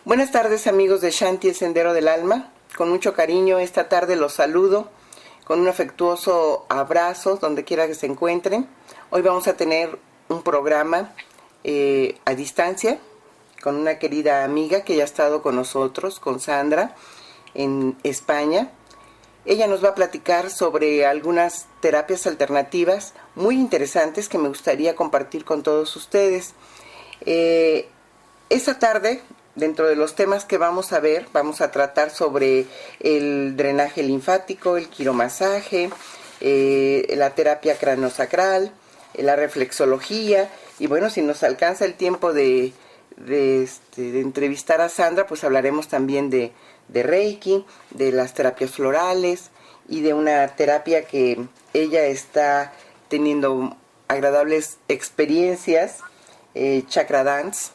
Buenas tardes, amigos de Shanti, el Sendero del Alma. Con mucho cariño esta tarde los saludo con un afectuoso abrazo donde quiera que se encuentren. Hoy vamos a tener un programa a distancia con una querida amiga que ya ha estado con nosotros, con Sandra, en España. Ella nos va a platicar sobre algunas terapias alternativas muy interesantes que me gustaría compartir con todos ustedes. Esta tarde, dentro de los temas que vamos a ver, vamos a tratar sobre el drenaje linfático, el quiromasaje, la terapia craneosacral, la reflexología, y bueno, si nos alcanza el tiempo de entrevistar a Sandra, pues hablaremos también de Reiki, de las terapias florales y de una terapia que ella está teniendo agradables experiencias, Chakra Dance.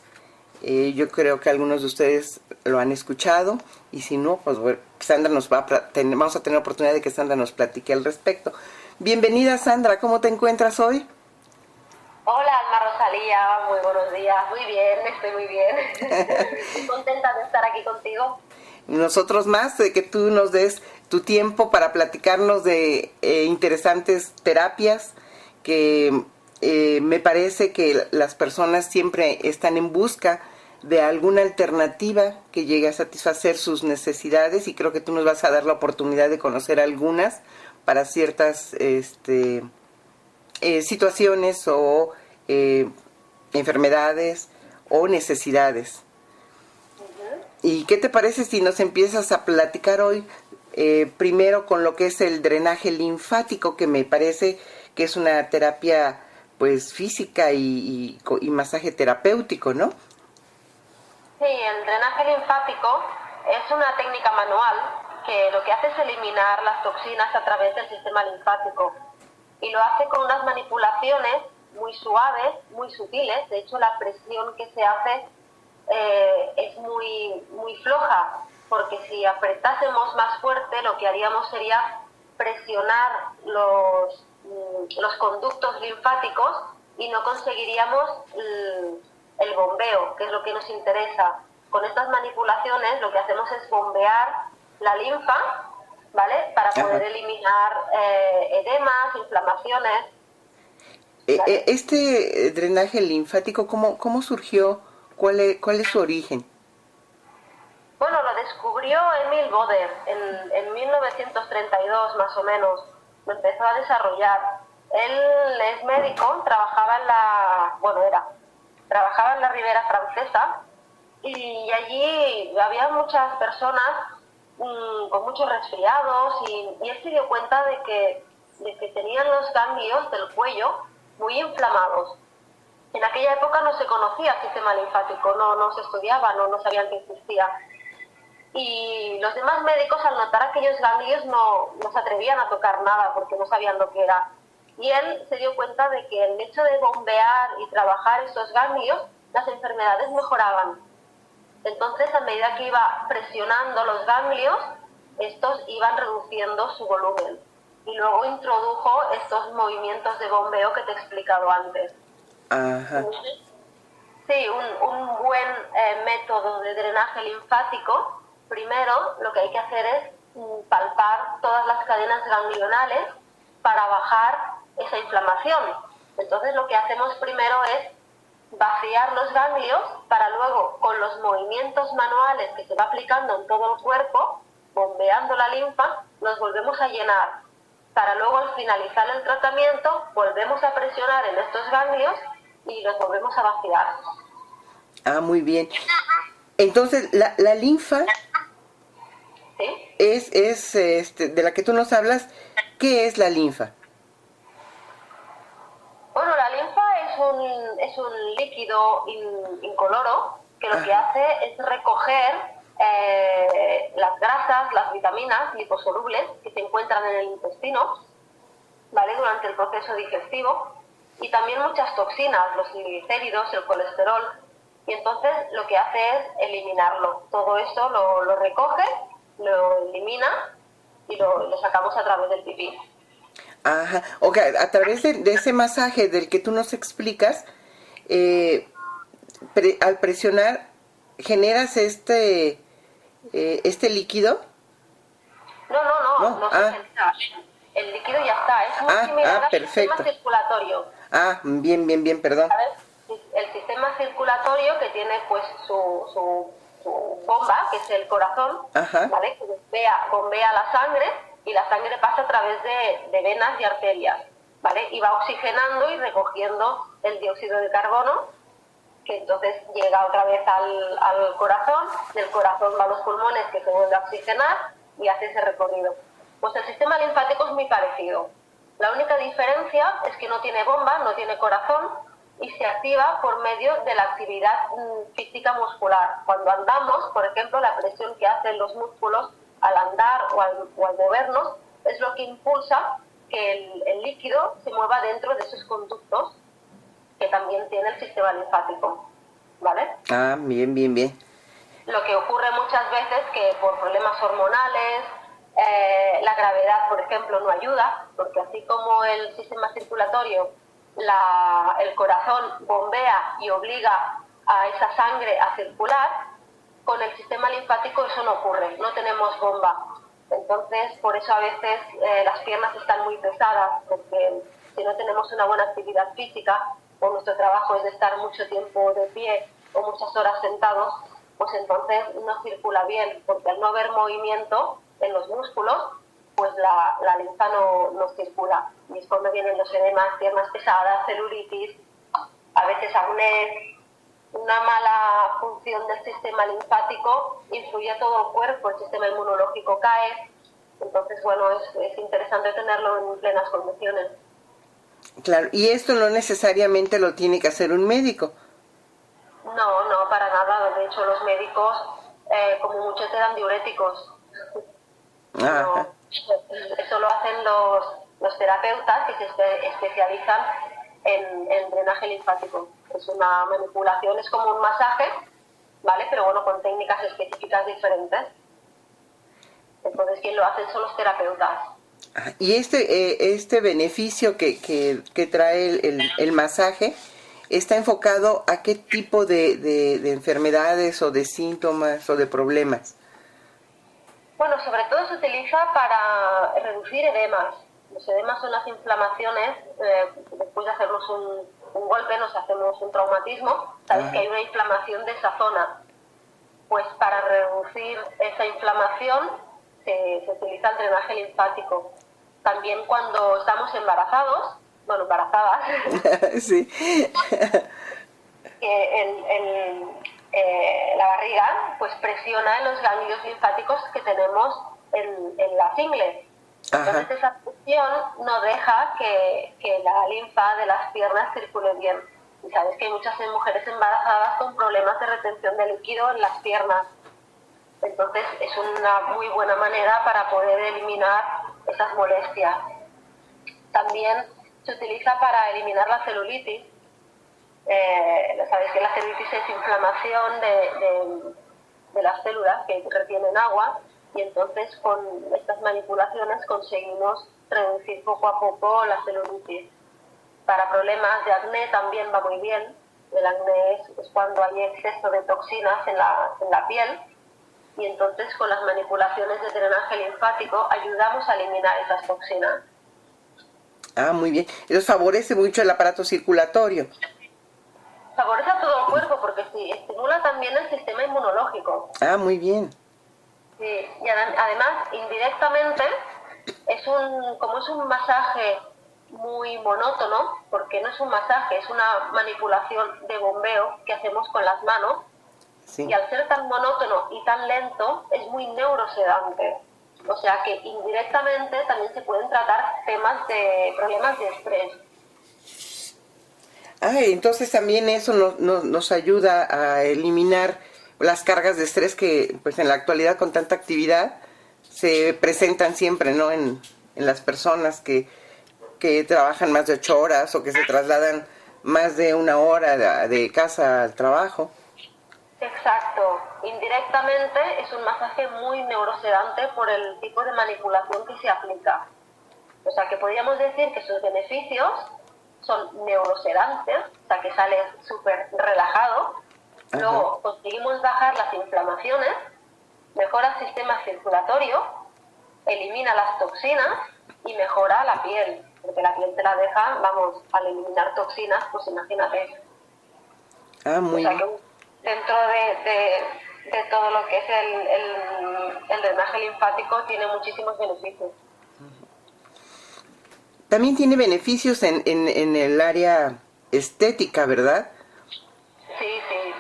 Yo creo que algunos de ustedes lo han escuchado y si no, pues bueno, Sandra vamos a tener oportunidad de que Sandra nos platique al respecto. Bienvenida, Sandra, ¿cómo te encuentras hoy? Hola, Alma Rosalía, muy buenos días, muy bien, estoy muy bien. Muy contenta de estar aquí contigo. Nosotros más, de que tú nos des tu tiempo para platicarnos de interesantes terapias que me parece que las personas siempre están en busca de alguna alternativa que llegue a satisfacer sus necesidades, y creo que tú nos vas a dar la oportunidad de conocer algunas para ciertas situaciones o enfermedades o necesidades. ¿Y qué te parece si nos empiezas a platicar hoy primero con lo que es el drenaje linfático, que me parece que es una terapia pues física y masaje terapéutico, ¿no? Sí, el drenaje linfático es una técnica manual que lo que hace es eliminar las toxinas a través del sistema linfático y lo hace con unas manipulaciones muy suaves, muy sutiles. De hecho, la presión que se hace es muy floja, porque si apretásemos más fuerte lo que haríamos sería presionar los conductos linfáticos y no conseguiríamos el bombeo, que es lo que nos interesa. Con estas manipulaciones lo que hacemos es bombear la linfa, ¿vale? Para poder eliminar edemas, inflamaciones. ¿Vale? Este drenaje linfático, ¿cómo surgió? ¿Cuál es su origen? Bueno, lo descubrió Emil Boder en 1932 más o menos. Lo empezó a desarrollar. Él es médico, trabajaba en la Ribera Francesa y allí había muchas personas con muchos resfriados y él se dio cuenta de que tenían los ganglios del cuello muy inflamados. En aquella época no se conocía el sistema linfático, no se estudiaba, no sabían que existía. Y los demás médicos, al notar aquellos ganglios, no se atrevían a tocar nada porque no sabían lo que era. Y él se dio cuenta de que el hecho de bombear y trabajar estos ganglios, las enfermedades mejoraban. Entonces, a medida que iba presionando los ganglios, estos iban reduciendo su volumen. Y luego introdujo estos movimientos de bombeo que te he explicado antes. Ajá. Sí, un buen método de drenaje linfático. Primero, lo que hay que hacer es palpar todas las cadenas ganglionales para bajar esa inflamación. Entonces, lo que hacemos primero es vaciar los ganglios para luego, con los movimientos manuales que se va aplicando en todo el cuerpo, bombeando la linfa, los volvemos a llenar. Para luego, al finalizar el tratamiento, volvemos a presionar en estos ganglios y los volvemos a vaciar. Ah, muy bien. Entonces, la linfa, ¿sí? es de la que tú nos hablas. ¿Qué es la linfa? Bueno, la linfa es un líquido incoloro que lo que hace es recoger las grasas, las vitaminas liposolubles que se encuentran en el intestino, ¿vale? Durante el proceso digestivo, y también muchas toxinas, los triglicéridos, el colesterol. Y entonces lo que hace es eliminarlo. Todo eso lo recoge, lo elimina y lo sacamos a través del pipí. Ajá. Ok, a través de ese masaje del que tú nos explicas, al presionar generas este líquido. No se genera. El líquido ya está, es muy similar al sistema circulatorio. Bien, perdón. ¿Sabes? El sistema circulatorio que tiene pues su bomba, que es el corazón, ¿vale? Que bombea la sangre y la sangre pasa a través de venas y arterias, ¿vale? Y va oxigenando y recogiendo el dióxido de carbono, que entonces llega otra vez al corazón, del corazón va a los pulmones, que se vuelve a oxigenar y hace ese recorrido. Pues el sistema linfático es muy parecido. La única diferencia es que no tiene bomba, no tiene corazón y se activa por medio de la actividad física muscular. Cuando andamos, por ejemplo, la presión que hacen los músculos al andar o al movernos es lo que impulsa que el líquido se mueva dentro de esos conductos que también tiene el sistema linfático, ¿vale? Bien. Lo que ocurre muchas veces que por problemas hormonales, la gravedad, por ejemplo, no ayuda, porque así como el sistema circulatorio, el corazón bombea y obliga a esa sangre a circular, con el sistema linfático eso no ocurre, no tenemos bomba. Entonces, por eso a veces las piernas están muy pesadas, porque si no tenemos una buena actividad física, o nuestro trabajo es de estar mucho tiempo de pie o muchas horas sentados, pues entonces no circula bien, porque al no haber movimiento en los músculos, pues la linfa no circula. Y es cuando vienen los edemas, piernas pesadas, celulitis, a veces acné. Una mala función del sistema linfático influye a todo el cuerpo, el sistema inmunológico cae. Entonces, bueno, es interesante tenerlo en plenas condiciones. Claro, y esto no necesariamente lo tiene que hacer un médico. No, para nada. De hecho, los médicos, como mucho, te dan diuréticos. No, eso lo hacen los terapeutas que se especializan en drenaje linfático. Es una manipulación, es como un masaje, ¿vale? Pero bueno, con técnicas específicas diferentes. Entonces, quien lo hace son los terapeutas. Y este beneficio que trae el masaje está enfocado a qué tipo de enfermedades o de síntomas o de problemas. Bueno, sobre todo se utiliza para reducir edemas. Los edemas son las inflamaciones, después de hacernos un golpe, nos hacemos un traumatismo, sabes que hay una inflamación de esa zona. Pues para reducir esa inflamación se utiliza el drenaje linfático. También cuando estamos embarazadas, Sí. La barriga pues presiona en los ganglios linfáticos que tenemos en las ingles. Entonces esa presión no deja que la linfa de las piernas circule bien. Y sabes que hay muchas mujeres embarazadas con problemas de retención de líquido en las piernas. Entonces es una muy buena manera para poder eliminar esas molestias. También se utiliza para eliminar la celulitis. Sabes que la celulitis es inflamación de las células que retienen agua, y entonces con estas manipulaciones conseguimos reducir poco a poco la celulitis. Para problemas de acné también va muy bien. El acné es cuando hay exceso de toxinas en la piel, y entonces con las manipulaciones de drenaje linfático ayudamos a eliminar esas toxinas. Muy bien. Eso favorece mucho el aparato circulatorio. Favorece a todo el cuerpo porque sí, estimula también el sistema inmunológico. Muy bien. Sí, y además indirectamente como es un masaje muy monótono, porque no es un masaje, es una manipulación de bombeo que hacemos con las manos. Sí. Y al ser tan monótono y tan lento, es muy neurosedante. O sea que indirectamente también se pueden tratar problemas de estrés. Entonces también eso nos ayuda a eliminar las cargas de estrés que pues en la actualidad con tanta actividad se presentan siempre, ¿no? En las personas que trabajan más de 8 horas o que se trasladan más de 1 hora de casa al trabajo. Exacto. Indirectamente es un masaje muy neurosedante por el tipo de manipulación que se aplica. O sea que podríamos decir que sus beneficios son neurosedantes, o sea que sales súper relajado, Ajá. Luego conseguimos bajar las inflamaciones, mejora el sistema circulatorio, elimina las toxinas y mejora la piel, porque la piel te la deja, vamos, al eliminar toxinas, pues imagínate. Ah, O muy sea que bien. dentro de todo lo que es el drenaje linfático tiene muchísimos beneficios. También tiene beneficios en el área estética, ¿verdad? Sí, sí.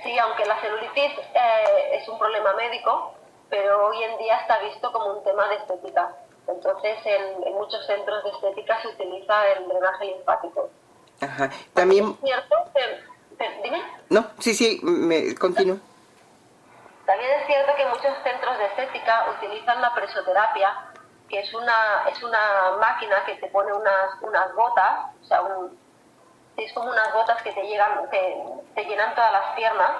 Sí, aunque la celulitis es un problema médico, pero hoy en día está visto como un tema de estética. Entonces, en muchos centros de estética se utiliza el drenaje linfático. Ajá. También También, es cierto dime. no, sí, sí, me continúo. También es cierto que muchos centros de estética utilizan la presoterapia, que es una máquina que te pone unas gotas, o sea, es como unas gotas que te llenan todas las piernas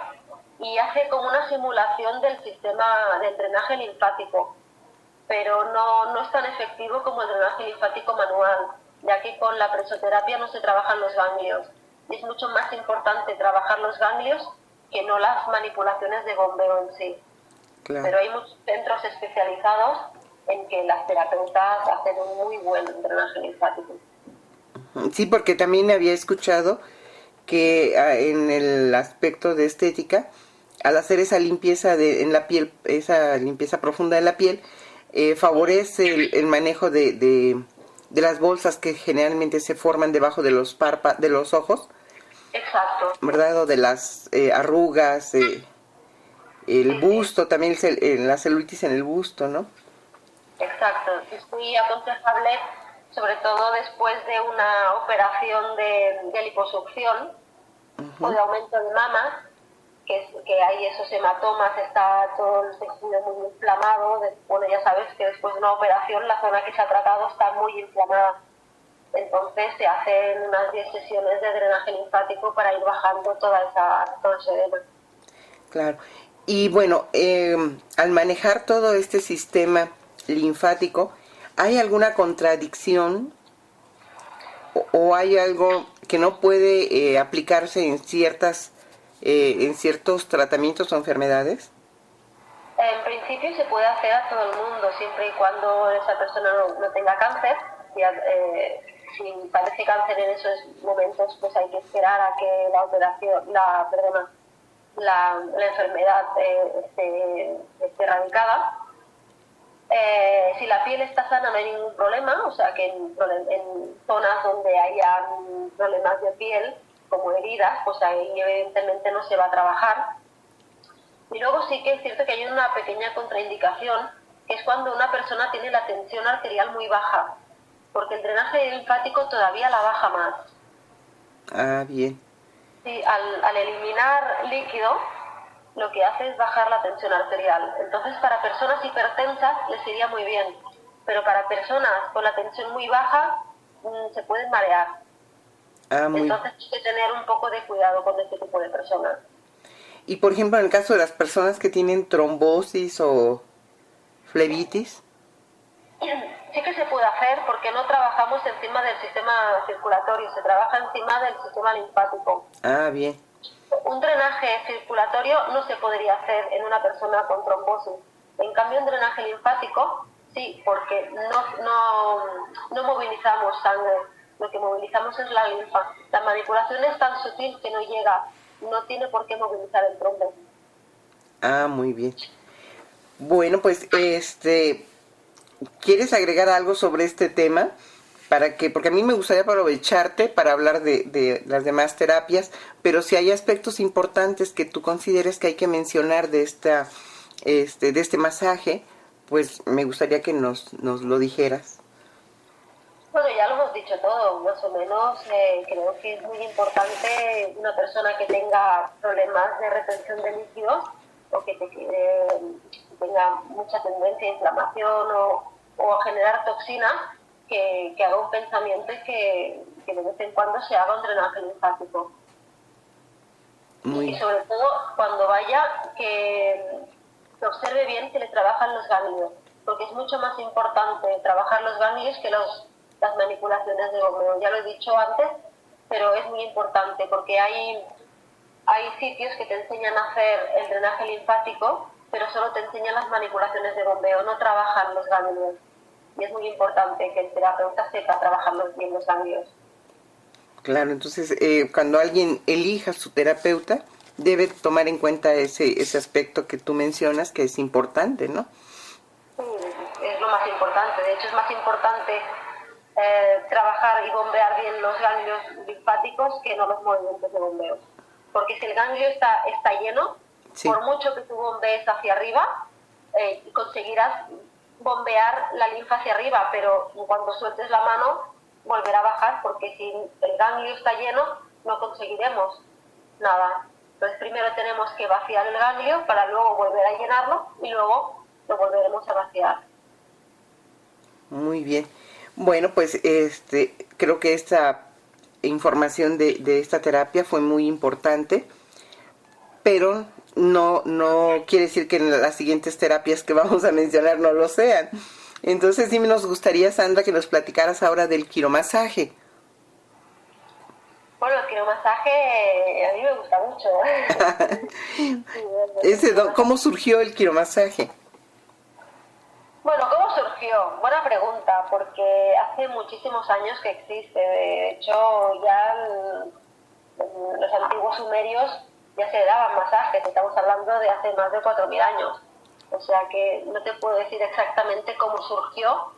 y hace como una simulación del sistema del drenaje linfático, pero no es tan efectivo como el drenaje linfático manual, ya que con la presoterapia no se trabajan los ganglios. Y es mucho más importante trabajar los ganglios que no las manipulaciones de bombeo en sí. Claro. Pero hay muchos centros especializados en que las terapeutas hacen un muy buen drenaje linfático. Sí, porque también había escuchado que en el aspecto de estética, al hacer esa limpieza en la piel, esa limpieza profunda de la piel, favorece el manejo de las bolsas que generalmente se forman debajo de los de los ojos, Exacto. ¿verdad? O de las arrugas, el Sí, sí. busto, también la celulitis en el busto, ¿no? Exacto, es muy aconsejable, sobre todo después de una operación de liposucción o Ujú. de aumento de mama, que hay esos hematomas, está todo el tejido muy inflamado. Bueno, ya sabes que después de una operación la zona que se ha tratado está muy inflamada. Entonces se hacen unas 10 sesiones de drenaje linfático para ir bajando todo ese edema. Claro. Y bueno, al manejar todo este sistema linfático, ¿hay alguna contradicción o hay algo que no puede aplicarse en ciertos tratamientos o enfermedades? En principio se puede hacer a todo el mundo, siempre y cuando esa persona no tenga cáncer. Si padece cáncer en esos momentos, pues hay que esperar a que la enfermedad esté erradicada. Si la piel está sana no hay ningún problema, o sea que en zonas donde haya problemas de piel, como heridas, pues ahí evidentemente no se va a trabajar. Y luego sí que es cierto que hay una pequeña contraindicación, que es cuando una persona tiene la tensión arterial muy baja, porque el drenaje linfático todavía la baja más. Ah, bien. Sí, al eliminar líquido, lo que hace es bajar la tensión arterial. Entonces, para personas hipertensas les iría muy bien, pero para personas con la tensión muy baja se pueden marear. Ah, muy. Entonces, hay que tener un poco de cuidado con este tipo de personas. Y por ejemplo, en el caso de las personas que tienen trombosis o flebitis. Sí que se puede hacer porque no trabajamos encima del sistema circulatorio, se trabaja encima del sistema linfático. Ah, bien. Un drenaje circulatorio no se podría hacer en una persona con trombosis. En cambio, un drenaje linfático, sí, porque no movilizamos sangre, lo que movilizamos es la linfa. La manipulación es tan sutil que no llega, no tiene por qué movilizar el trombo. Ah, muy bien. Bueno, pues ¿quieres agregar algo sobre este tema? Porque a mí me gustaría aprovecharte para hablar de las demás terapias, pero si hay aspectos importantes que tú consideres que hay que mencionar de este masaje, pues me gustaría que nos lo dijeras. Bueno, ya lo hemos dicho todo, más o menos. Creo que es muy importante una persona que tenga problemas de retención de líquidos o que tenga mucha tendencia a inflamación o a generar toxinas, que haga un pensamiento y que de vez en cuando se haga un drenaje linfático. Y Muy, sobre todo, cuando vaya, que observe bien que le trabajan los ganglios, porque es mucho más importante trabajar los ganglios que las manipulaciones de bombeo. Ya lo he dicho antes, pero es muy importante porque hay hay sitios que te enseñan a hacer el drenaje linfático, pero solo te enseñan las manipulaciones de bombeo, no trabajan los ganglios. Y es muy importante que el terapeuta sepa trabajar bien los ganglios. Claro, entonces cuando alguien elija su terapeuta, debe tomar en cuenta ese aspecto que tú mencionas, que es importante, ¿no? Es lo más importante. De hecho, es más importante trabajar y bombear bien los ganglios linfáticos que no los movimientos de bombeo. Porque si el ganglio está lleno, sí, por mucho que tú bombees hacia arriba, conseguirás bombear la linfa hacia arriba, pero cuando sueltes la mano volverá a bajar, porque si el ganglio está lleno no conseguiremos nada. Entonces primero tenemos que vaciar el ganglio para luego volver a llenarlo y luego lo volveremos a vaciar. Muy bien. Bueno, pues creo que esta información de esta terapia fue muy importante, pero no quiere decir que las siguientes terapias que vamos a mencionar no lo sean. Entonces sí nos gustaría, Sandra, que nos platicaras ahora del quiromasaje. Bueno, el quiromasaje a mí me gusta mucho. ¿Cómo surgió el quiromasaje? Bueno, ¿cómo surgió? Buena pregunta, porque hace muchísimos años que existe. De hecho, ya los antiguos sumerios ya se daban masajes. Estamos hablando de hace más de 4.000 años. O sea que no te puedo decir exactamente cómo surgió,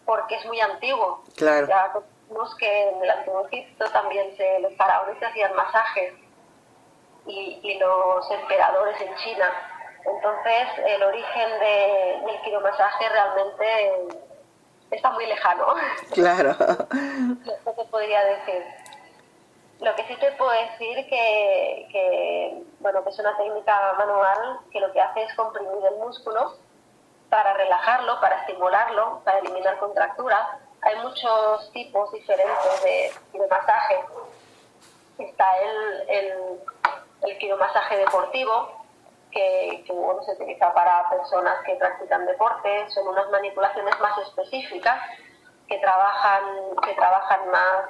porque es muy antiguo. Claro. Ya vemos que en el Antiguo Egipto también los faraones se hacían masajes y los emperadores en China. Entonces, el origen del quiromasaje realmente está muy lejano. Claro. No te podría decir. Lo que sí te puedo decir que es una técnica manual que lo que hace es comprimir el músculo para relajarlo, para estimularlo, para eliminar contracturas. Hay muchos tipos diferentes de masaje. Está el quiromasaje deportivo, que se utiliza para personas que practican deporte. Son unas manipulaciones más específicas que trabajan más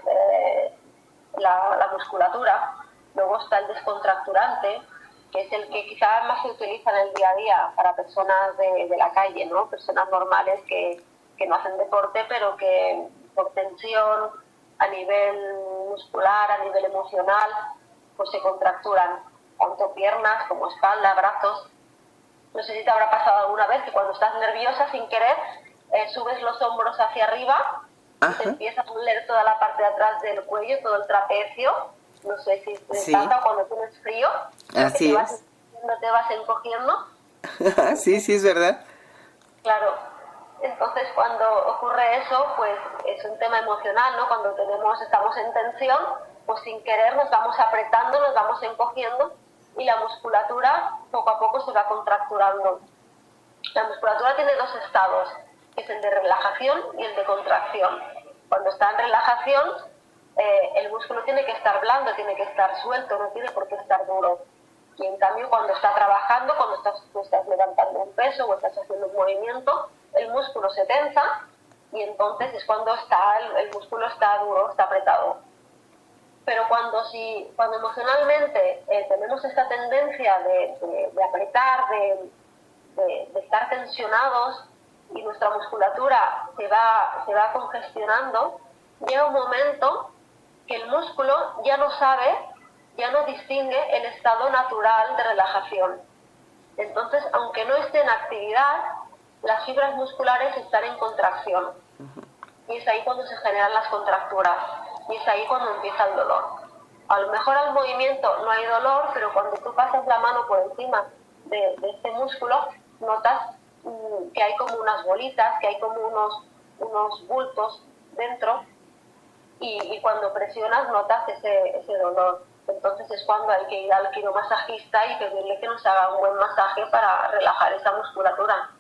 la musculatura. Luego está el descontracturante, que es el que quizás más se utiliza en el día a día para personas de la calle, ¿no? Personas normales que no hacen deporte, pero que por tensión a nivel muscular, a nivel emocional, pues se contracturan, tanto piernas como espalda, brazos. No sé si te habrá pasado alguna vez que cuando estás nerviosa, sin querer, subes los hombros hacia arriba y te empieza a doler toda la parte de atrás del cuello, todo el trapecio. No sé si te pasa cuando tienes frío, así te vas encogiendo. Sí, es verdad. Claro. Entonces, cuando ocurre eso, pues es un tema emocional, ¿no? Cuando estamos en tensión, pues sin querer nos vamos apretando, nos vamos encogiendo y la musculatura poco a poco se va contracturando. La musculatura tiene dos estados, que es el de relajación y el de contracción. Cuando está en relajación, el músculo tiene que estar blando, tiene que estar suelto, no tiene por qué estar duro. Y en cambio, cuando está trabajando, cuando tú estás levantando un peso o estás haciendo un movimiento, el músculo se tensa y entonces es cuando el músculo está duro, está apretado. Pero cuando emocionalmente tenemos esta tendencia de apretar, de estar tensionados y nuestra musculatura se va congestionando, llega un momento que el músculo ya no distingue el estado natural de relajación. Entonces, aunque no esté en actividad, las fibras musculares están en contracción. Y es ahí cuando se generan las contracturas. Y es ahí cuando empieza el dolor. A lo mejor al movimiento no hay dolor, pero cuando tú pasas la mano por encima de este músculo, notas que hay como unas bolitas, que hay como unos bultos dentro, y cuando presionas notas ese dolor. Entonces es cuando hay que ir al quiromasajista y pedirle que nos haga un buen masaje para relajar esa musculatura.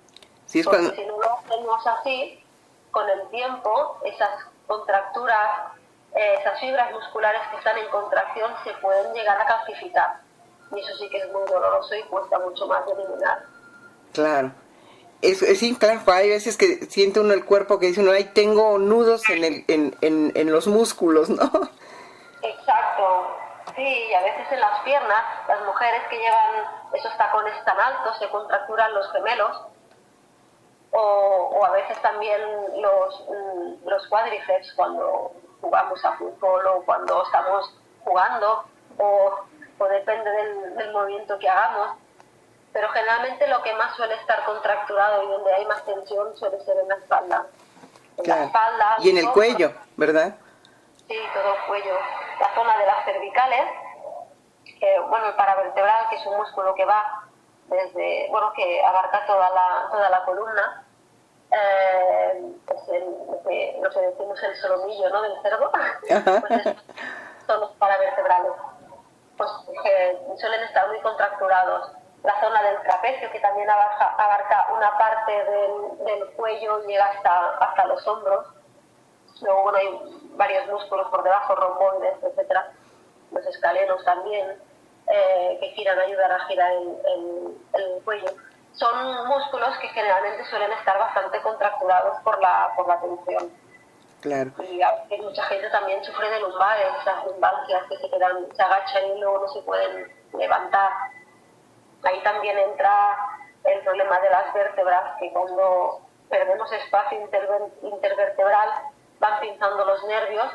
Sí, porque si no lo hacemos así, con el tiempo, esas contracturas, esas fibras musculares que están en contracción se pueden llegar a calcificar. Y eso sí que es muy doloroso y cuesta mucho más de eliminar. Claro. Sí, claro, hay veces que siente uno el cuerpo que dice uno, ay, tengo nudos en los músculos, ¿no? Exacto. Sí, y a veces en las piernas, las mujeres que llevan esos tacones tan altos se contracturan los gemelos, o a veces también los cuádriceps cuando jugamos a fútbol o cuando estamos jugando, o depende del movimiento que hagamos. Pero generalmente lo que más suele estar contracturado y donde hay más tensión suele ser en la espalda. En la espalda, y en el cuello, ¿verdad? Sí, todo el cuello. La zona de las cervicales, el paravertebral, que es un músculo que va desde, que abarca toda la columna, es lo que decimos el solomillo, ¿no?, del cerdo. Pues son los paravertebrales. Pues suelen estar muy contracturados. La zona del trapecio, que también abarca una parte del cuello, llega hasta los hombros. Luego, hay varios músculos por debajo, romboides, etcétera. Los escalenos también, que ayudan a girar el cuello. Son músculos que generalmente suelen estar bastante contracturados por la tensión. Claro. Y mucha gente también sufre de lumbares, esas lumbalgias que se agachan y luego no se pueden levantar. Ahí también entra el problema de las vértebras, que cuando perdemos espacio intervertebral van pinzando los nervios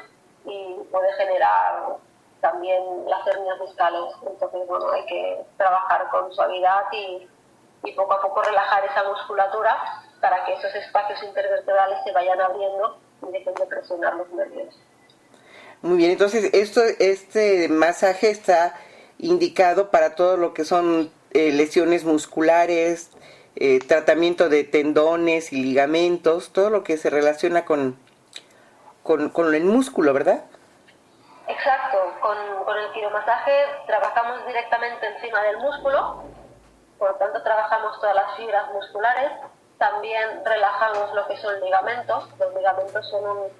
y puede generar también las hernias discales. Entonces, hay que trabajar con suavidad y poco a poco relajar esa musculatura para que esos espacios intervertebrales se vayan abriendo y dejen de presionar los nervios. Muy bien, entonces este masaje está indicado para todo lo que son lesiones musculares, tratamiento de tendones y ligamentos, todo lo que se relaciona con el músculo, ¿verdad? Exacto, con el quiromasaje trabajamos directamente encima del músculo, por lo tanto trabajamos todas las fibras musculares, también relajamos lo que son ligamentos. Los ligamentos son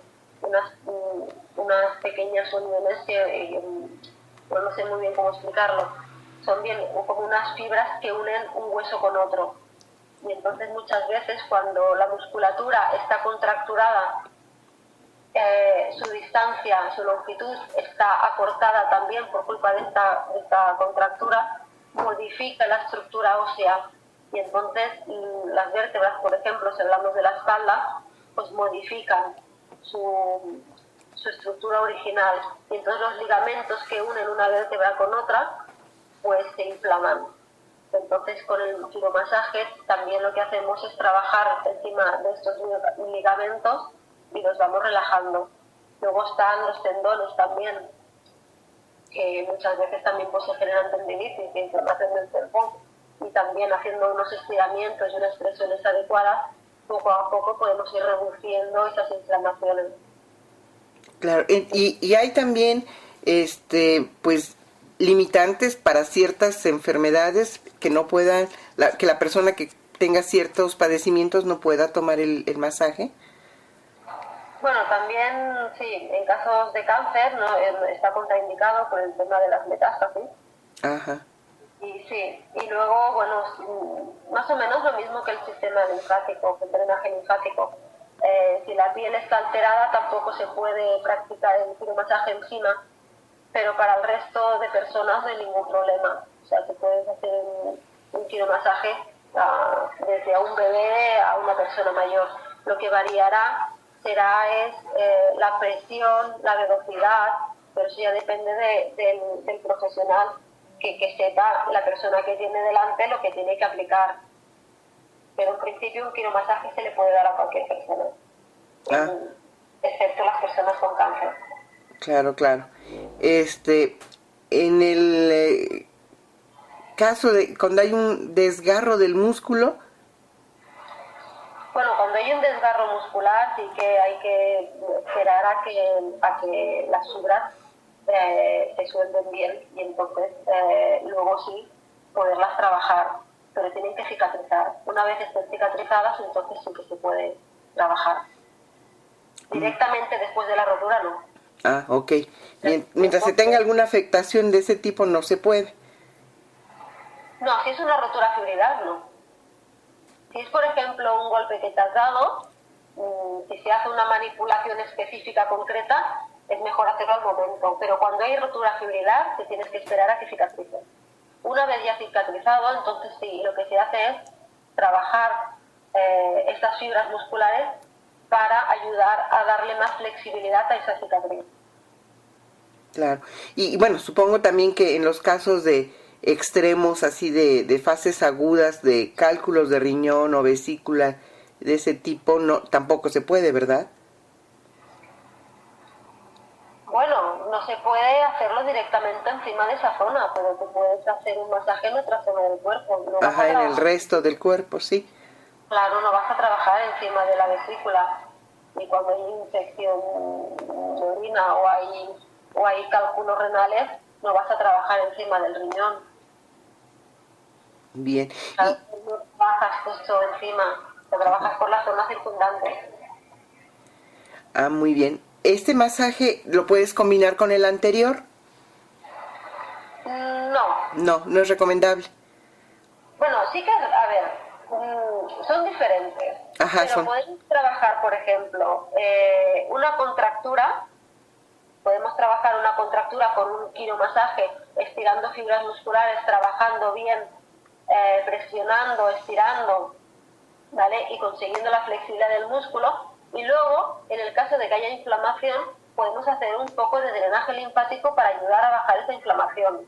unas pequeñas uniones que no sé muy bien cómo explicarlo, son bien como unas fibras que unen un hueso con otro, y entonces muchas veces cuando la musculatura está contracturada, su distancia, su longitud está acortada también por culpa de esta contractura, modifica la estructura ósea, y entonces las vértebras, por ejemplo, si hablamos de la espalda, pues modifican su estructura original, y entonces los ligamentos que unen una vértebra con otra pues se inflaman. Entonces con el quiromasaje también lo que hacemos es trabajar encima de estos ligamentos y los vamos relajando. Luego están los tendones también, que muchas veces también pues se generan tendinitis y inflamación del tendón, y también haciendo unos estiramientos y unas presiones adecuadas, poco a poco podemos ir reduciendo esas inflamaciones. Claro, y hay también pues limitantes para ciertas enfermedades que no puedan, que la persona que tenga ciertos padecimientos no pueda tomar el masaje. Bueno, también sí, en casos de cáncer, ¿no?, está contraindicado por el tema de las metástasis. Ajá. Y sí, y luego, más o menos lo mismo que el sistema linfático, que el drenaje linfático. Si la piel está alterada, tampoco se puede practicar el quiromasaje encima, pero para el resto de personas no hay ningún problema. O sea, se puede hacer un quiromasaje desde a un bebé a una persona mayor. Lo que variará es la presión, la velocidad, pero eso ya depende del profesional que sepa la persona que tiene delante lo que tiene que aplicar. Pero en principio un quiromasaje se le puede dar a cualquier persona, excepto las personas con cáncer. Claro, claro. En el caso de cuando hay un desgarro del músculo. Bueno, cuando hay un desgarro muscular sí que hay que esperar a que las fibras se suelten bien, y entonces luego sí poderlas trabajar, pero tienen que cicatrizar. Una vez estén cicatrizadas, entonces sí que se puede trabajar. Directamente después de la rotura no. Ah, ok. Mientras se tenga alguna afectación de ese tipo no se puede. No, si es una rotura fibrilar, no. Si es, por ejemplo, un golpe que te has dado, si se hace una manipulación específica concreta, es mejor hacerlo al momento. Pero cuando hay rotura fibrilar, te tienes que esperar a que cicatrice. Una vez ya cicatrizado, entonces sí, lo que se hace es trabajar estas fibras musculares para ayudar a darle más flexibilidad a esa cicatriz. Claro. Y bueno, supongo también que en los casos de extremos así de fases agudas de cálculos de riñón o vesícula de ese tipo, no, tampoco se puede, ¿verdad? Bueno, no se puede hacerlo directamente encima de esa zona, pero tú puedes hacer un masaje en otra zona del cuerpo. No vas Ajá, a en el resto del cuerpo, sí. Claro, no vas a trabajar encima de la vesícula. Y cuando hay infección de orina o hay cálculos renales, no vas a trabajar encima del riñón. Bien. Claro, no trabajas justo encima, te trabajas por la zona circundante. Muy bien. ¿Este masaje lo puedes combinar con el anterior? No. No, no es recomendable. Bueno, sí que, a ver, son diferentes. Ajá, Pero podemos trabajar, por ejemplo, una contractura. Podemos trabajar una contractura con un quiromasaje, estirando fibras musculares, trabajando bien, presionando, estirando, ¿vale? Y consiguiendo la flexibilidad del músculo. Y luego, en el caso de que haya inflamación, podemos hacer un poco de drenaje linfático para ayudar a bajar esa inflamación.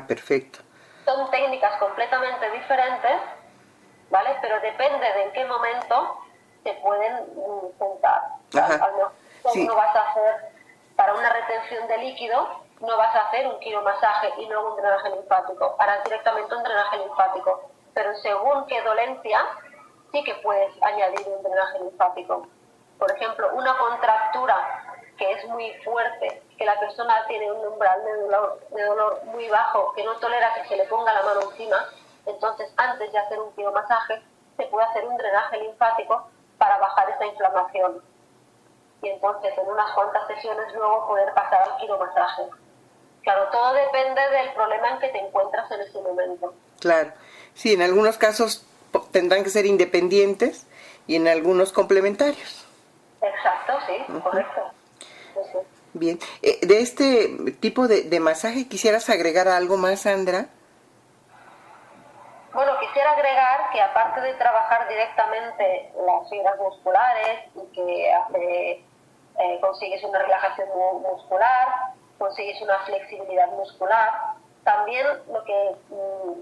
Perfecto. Son técnicas completamente diferentes, ¿vale? Pero depende de en qué momento se pueden juntar. Ajá. A lo mejor Sí. no vas a hacer, para una retención de líquido, no vas a hacer un quiromasaje y luego un drenaje linfático. Harás directamente un drenaje linfático. Pero según qué dolencia, sí que puedes añadir un drenaje linfático. Por ejemplo, una contractura que es muy fuerte, que la persona tiene un umbral de dolor muy bajo, que no tolera que se le ponga la mano encima, entonces antes de hacer un quiromasaje se puede hacer un drenaje linfático para bajar esa inflamación. Y entonces en unas cuantas sesiones luego poder pasar al quiromasaje. Claro, todo depende del problema en que te encuentras en ese momento. Claro. Sí, en algunos casos tendrán que ser independientes y en algunos complementarios. Exacto, sí, correcto. Sí. Bien. De este tipo de masaje, ¿quisieras agregar algo más, Sandra? Bueno, quisiera agregar que aparte de trabajar directamente las fibras musculares y que consigues una relajación muscular, consigues una flexibilidad muscular, también lo que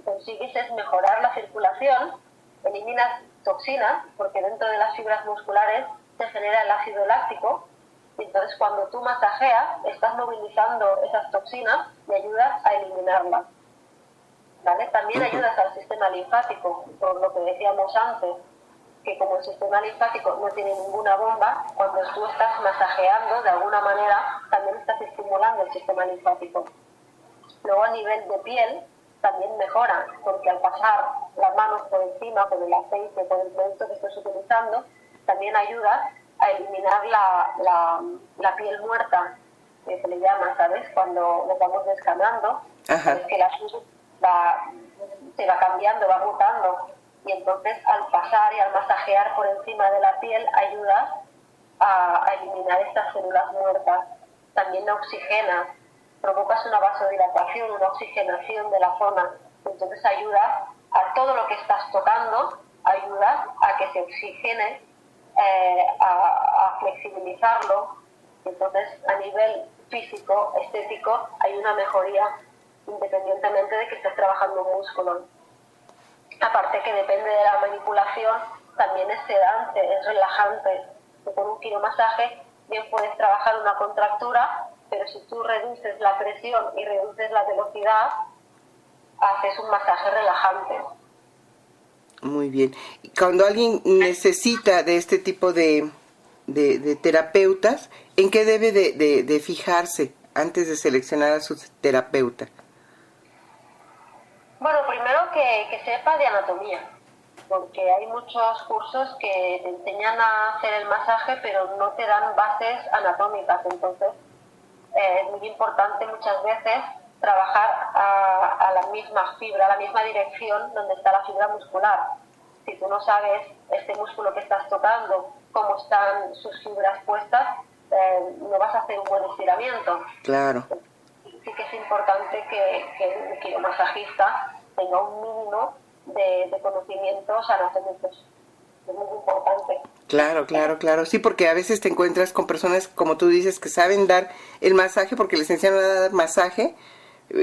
consigues es mejorar la circulación, eliminas toxinas, porque dentro de las fibras musculares se genera el ácido láctico, y entonces cuando tú masajeas estás movilizando esas toxinas y ayudas a eliminarlas. ¿Vale? También ayudas al sistema linfático, por lo que decíamos antes, que como el sistema linfático no tiene ninguna bomba, cuando tú estás masajeando, de alguna manera, también estás estimulando el sistema linfático. Luego a nivel de piel, también mejora, porque al pasar las manos por encima, con el aceite, con el producto que estés utilizando, también ayuda a eliminar la piel muerta, que se le llama, ¿sabes? Cuando nos vamos descamando, es que la piel se va cambiando, va mutando, y entonces al pasar y al masajear por encima de la piel ayuda a eliminar estas células muertas. También la oxigena, provocas una vasodilatación, una oxigenación de la zona, entonces ayuda a todo lo que estás tocando, ayuda a que se oxigene, a flexibilizarlo. Entonces a nivel físico, estético, hay una mejoría independientemente de que estés trabajando un músculo. Aparte que depende de la manipulación, también es sedante, es relajante. Con un quiromasaje bien puedes trabajar una contractura, pero si tú reduces la presión y reduces la velocidad, haces un masaje relajante. Muy bien. Cuando alguien necesita de este tipo de terapeutas, ¿en qué debe de fijarse antes de seleccionar a su terapeuta? Bueno, primero que sepa de anatomía, porque hay muchos cursos que te enseñan a hacer el masaje, pero no te dan bases anatómicas. Entonces, es muy importante muchas veces trabajar a la misma fibra, a la misma dirección donde está la fibra muscular. Si tú no sabes este músculo que estás tocando, cómo están sus fibras puestas, no vas a hacer un buen estiramiento. Claro. Sí que es importante que el quiromasajista tenga un mínimo de conocimientos anatómicos. Es muy importante. Claro, claro, claro. Sí, porque a veces te encuentras con personas, como tú dices, que saben dar el masaje porque les enseñan a dar masaje,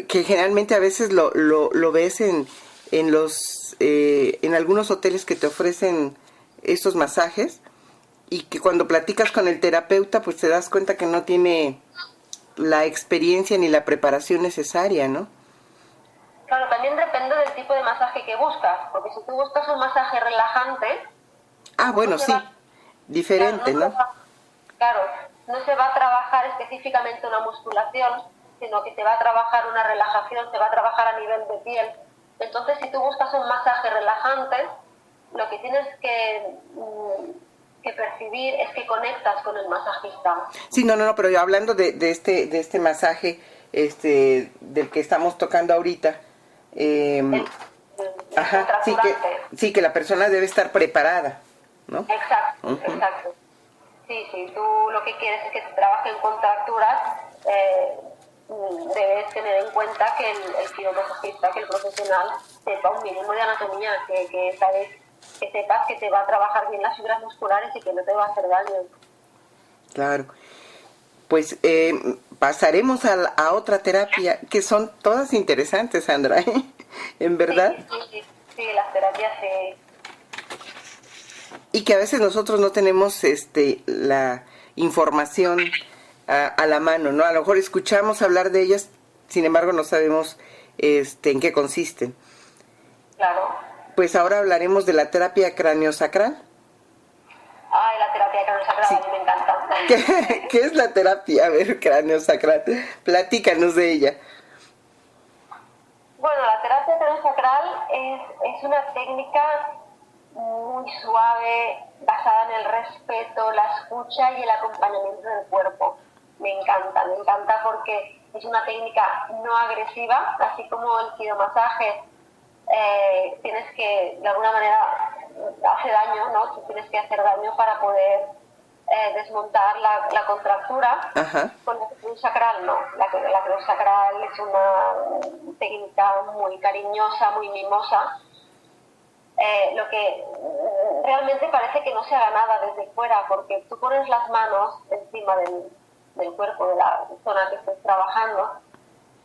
que generalmente a veces lo ves en algunos hoteles que te ofrecen estos masajes, y que cuando platicas con el terapeuta, pues te das cuenta que no tiene la experiencia ni la preparación necesaria, ¿no? Claro, también depende del tipo de masaje que buscas, porque si tú buscas un masaje relajante, Ah, no bueno, se sí, va, diferente, ¿no? claro, no se va a trabajar específicamente una musculación, sino que te va a trabajar una relajación, te va a trabajar a nivel de piel. Entonces, si tú buscas un masaje relajante, lo que tienes que percibir es que conectas con el masajista. Sí, no, pero yo hablando de este masaje, del que estamos tocando ahorita, El ajá, contracturante. sí que la persona debe estar preparada, ¿no? Exacto, Uh-huh. exacto. Sí, tú lo que quieres es que te trabaje en contracturas, debes tener en cuenta que el quiromasajista, que el profesional, sepa un mínimo de anatomía, que sepas que te va a trabajar bien las fibras musculares y que no te va a hacer daño. Claro. Pues pasaremos a otra terapia, que son todas interesantes, Sandra, ¿eh? En verdad. Sí, las terapias sí. Y que a veces nosotros no tenemos la información a la mano, ¿no? A lo mejor escuchamos hablar de ellas, sin embargo no sabemos en qué consisten. Claro. Pues ahora hablaremos de la terapia craniosacral. Ay, la terapia craniosacral, sí. A mí me encanta. ¿Qué es la terapia? A ver, craniosacral. Platícanos de ella. Bueno, la terapia craniosacral es una técnica muy suave, basada en el respeto, la escucha y el acompañamiento del cuerpo. Me encanta porque es una técnica no agresiva, así como el quiromasaje tienes que, de alguna manera, hace daño, ¿no? Tú tienes que hacer daño para poder desmontar la contractura. Ajá. Con la craniosacral no, la craniosacral es una técnica muy cariñosa, muy mimosa. Lo que realmente parece que no se haga nada desde fuera, porque tú pones las manos encima del cuerpo, de la zona que estés trabajando,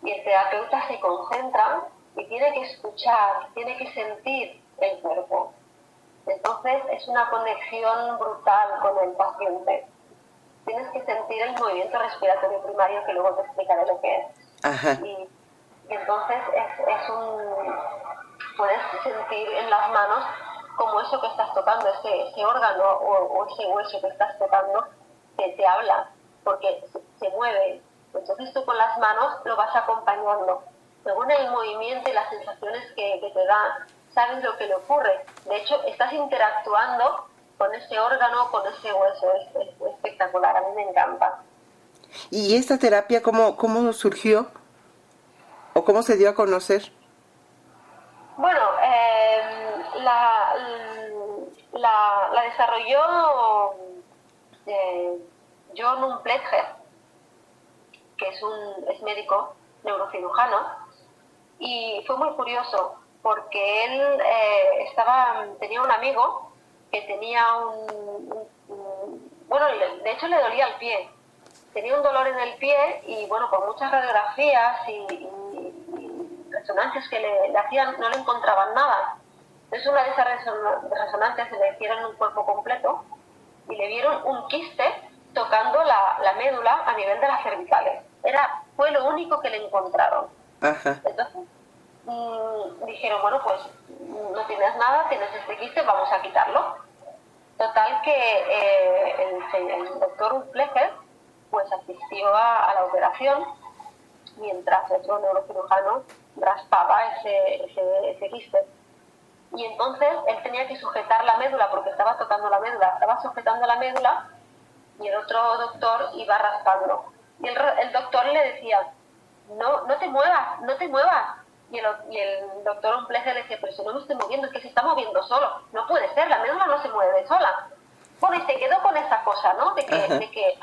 y el terapeuta se concentra y tiene que escuchar, tiene que sentir el cuerpo. Entonces es una conexión brutal con el paciente. Tienes que sentir el movimiento respiratorio primario, que luego te explicaré lo que es. Ajá. Y entonces puedes sentir en las manos como eso que estás tocando, ese órgano o ese hueso que estás tocando, que te habla, porque se mueve. Entonces tú con las manos lo vas acompañando. Según el movimiento y las sensaciones que te da, sabes lo que le ocurre. De hecho, estás interactuando con ese órgano, con ese hueso. Es espectacular, a mí me encanta. ¿Y esta terapia cómo surgió? ¿O cómo se dio a conocer? Bueno, la desarrolló John Pletcher, que es médico neurocirujano, y fue muy curioso porque él tenía un amigo que tenía bueno, de hecho le dolía el pie, tenía un dolor en el pie y bueno, con muchas radiografías y resonancias que le hacían, no le encontraban nada. Entonces una de esas resonancias se le hicieron en un cuerpo completo y le vieron un quiste tocando la médula a nivel de las cervicales. Fue lo único que le encontraron. Ajá. Entonces dijeron, bueno, pues no tienes nada, tienes este quiste, vamos a quitarlo. Total que el doctor Pletcher pues asistió a la operación mientras otro neurocirujano raspaba ese quiste. Y entonces él tenía que sujetar la médula porque estaba tocando la médula, estaba sujetando la médula y el otro doctor iba raspando. Y el doctor le decía, no te muevas, no te muevas. Y el doctor Pletcher le decía, pero si no me estoy moviendo, es que se está moviendo solo. No puede ser, la médula no se mueve sola. Bueno, y se quedó con esa cosa, ¿no? De que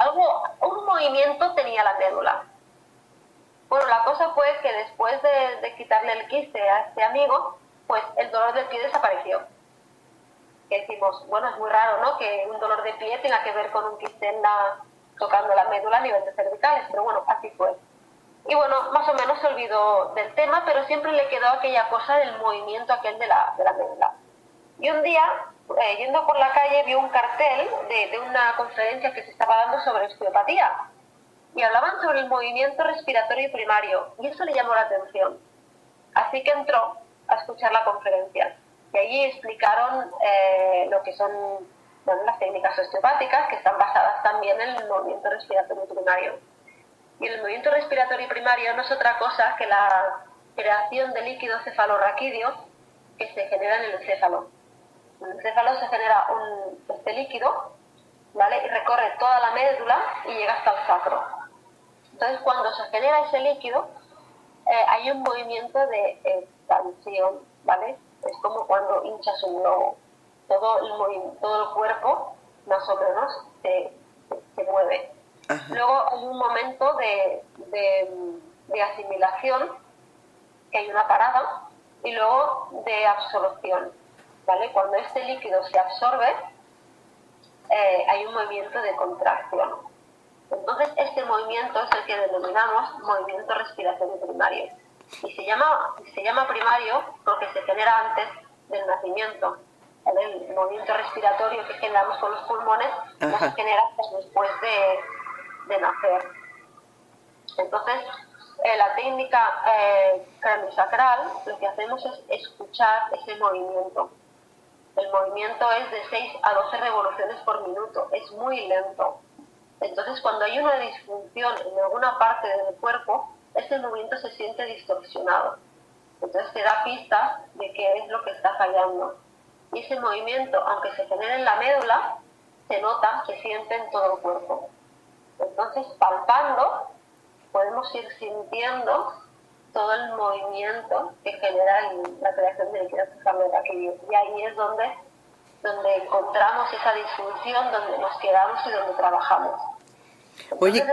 un movimiento tenía la médula. Bueno, la cosa fue que después de quitarle el quiste a este amigo, pues el dolor del pie desapareció. Que decimos, bueno, es muy raro, ¿no? Que un dolor de pie tenga que ver con un quiste tocando la médula a nivel de cervicales, pero bueno, así fue. Y bueno, más o menos se olvidó del tema, pero siempre le quedó aquella cosa del movimiento aquel de la médula. Y un día, yendo por la calle, vio un cartel de una conferencia que se estaba dando sobre osteopatía. Y hablaban sobre el movimiento respiratorio primario, y eso le llamó la atención. Así que entró a escuchar la conferencia. Y allí explicaron lo que son las técnicas osteopáticas, que están basadas también en el movimiento respiratorio primario. Y el movimiento respiratorio primario no es otra cosa que la creación de líquido cefalorraquídeo que se genera en el encéfalo. En el encéfalo se genera este líquido, ¿vale? Y recorre toda la médula y llega hasta el sacro. Entonces, cuando se genera ese líquido, hay un movimiento de expansión, ¿vale? Es como cuando hinchas un globo. Todo el cuerpo, más o menos, se mueve. Ajá. Luego hay un momento de asimilación, que hay una parada, y luego de absorción, ¿vale? Cuando este líquido se absorbe, hay un movimiento de contracción. Entonces, este movimiento es el que denominamos movimiento respiratorio primario. Y se llama primario porque se genera antes del nacimiento. El movimiento respiratorio que generamos con los pulmones no se genera después de nacer. Entonces, la técnica craniosacral, lo que hacemos es escuchar ese movimiento. El movimiento es de 6 a 12 revoluciones por minuto, es muy lento. Entonces, cuando hay una disfunción en alguna parte del cuerpo, ese movimiento se siente distorsionado. Entonces, te da pistas de qué es lo que está fallando. Y ese movimiento, aunque se genere en la médula, se nota, se siente en todo el cuerpo. Entonces, palpando, podemos ir sintiendo todo el movimiento que genera la creación de líquido cefalorraquídeo. Y ahí es donde encontramos esa disfunción, donde nos quedamos y donde trabajamos. Oye,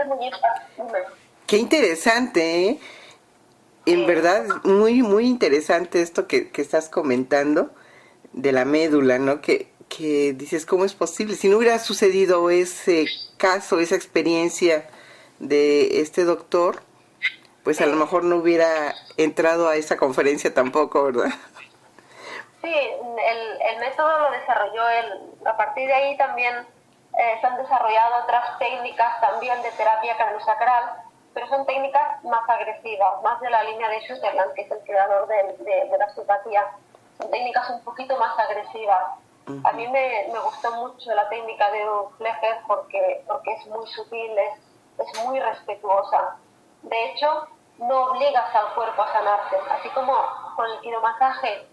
qué interesante, ¿eh? En verdad, muy, muy interesante esto que estás comentando de la médula, ¿no? Que dices, ¿cómo es posible? Si no hubiera sucedido ese caso, esa experiencia de este doctor, pues a lo mejor no hubiera entrado a esa conferencia tampoco, ¿verdad? Sí, el método lo desarrolló él. A partir de ahí también se han desarrollado otras técnicas también de terapia craniosacral, pero son técnicas más agresivas, más de la línea de Sutherland, que es el creador de la osteopatía. Son técnicas un poquito más agresivas. A mí me gustó mucho la técnica de Flecher porque es muy sutil, es muy respetuosa. De hecho, no obligas al cuerpo a sanarse, así como con el quiromasaje,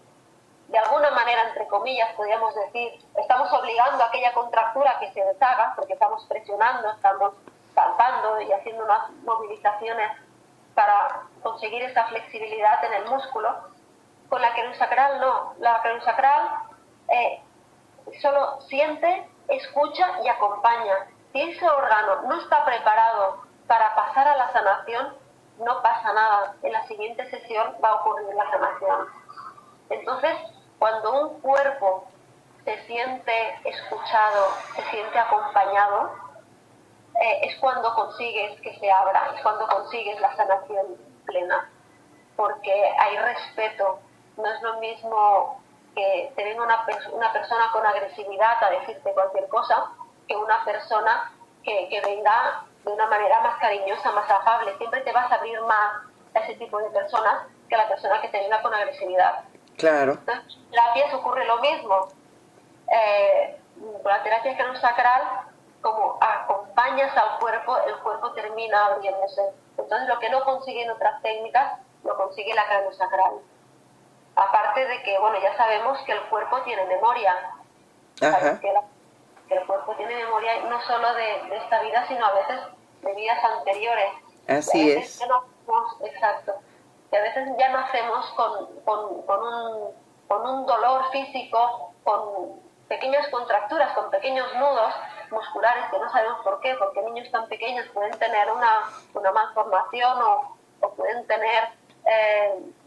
de alguna manera, entre comillas, podríamos decir, estamos obligando a aquella contractura que se deshaga, porque estamos presionando, estamos palpando y haciendo unas movilizaciones para conseguir esa flexibilidad en el músculo. Con la craniosacral no, la craniosacral solo siente, escucha y acompaña. Si ese órgano no está preparado para pasar a la sanación, no pasa nada. En la siguiente sesión va a ocurrir la sanación. Entonces, cuando un cuerpo se siente escuchado, se siente acompañado, es cuando consigues que se abra, es cuando consigues la sanación plena, porque hay respeto. No es lo mismo que te venga una persona con agresividad a decirte cualquier cosa que una persona que venga de una manera más cariñosa, más afable. Siempre te vas a abrir más a ese tipo de personas que a la persona que te venga con agresividad. Claro. Entonces, en terapias ocurre lo mismo. Con la terapia craniosacral, como acompañas al cuerpo, el cuerpo termina abriéndose. Entonces, lo que no consiguen otras técnicas, lo consigue la craniosacral. Aparte de que, bueno, ya sabemos que el cuerpo tiene memoria. Ajá. Que el cuerpo tiene memoria no solo de esta vida, sino a veces de vidas anteriores. Así es. Exacto. Que a veces ya nacemos con un dolor físico, con pequeñas contracturas, con pequeños nudos musculares que no sabemos por qué, porque niños tan pequeños pueden tener una malformación o pueden tener,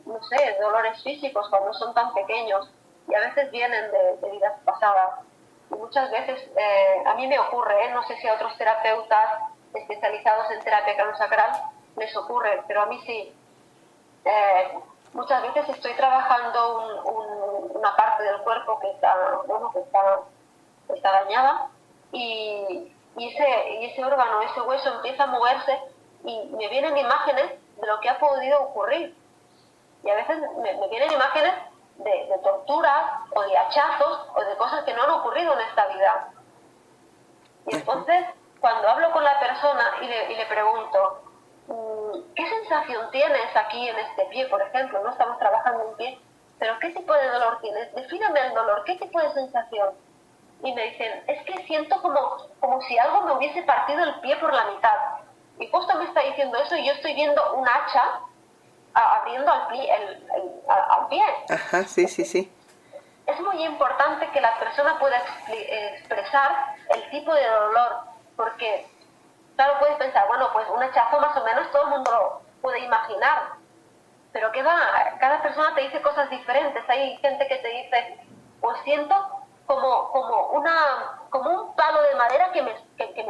no sé, dolores físicos cuando son tan pequeños, y a veces vienen de vidas pasadas. Y muchas veces, a mí me ocurre, no sé si a otros terapeutas especializados en terapia craneosacral les ocurre, pero a mí sí. Muchas veces estoy trabajando una parte del cuerpo que está dañada, y ese órgano, ese hueso empieza a moverse y me vienen imágenes de lo que ha podido ocurrir. Y a veces me vienen imágenes de torturas o de hachazos o de cosas que no han ocurrido en esta vida. Y entonces, cuando hablo con la persona y le pregunto, ¿qué sensación tienes aquí en este pie, por ejemplo? No estamos trabajando en pie, pero ¿qué tipo de dolor tienes? Defíname el dolor, ¿qué tipo de sensación? Y me dicen, es que siento como si algo me hubiese partido el pie por la mitad. Y justo me está diciendo eso y yo estoy viendo un hacha abriendo al pie. Ajá, sí, sí, sí. Es muy importante que la persona pueda expresar el tipo de dolor, porque, claro, puedes pensar, bueno, pues un hachazo más o menos todo el mundo lo puede imaginar, pero cada persona te dice cosas diferentes. Hay gente que te dice, pues siento como un palo de madera que me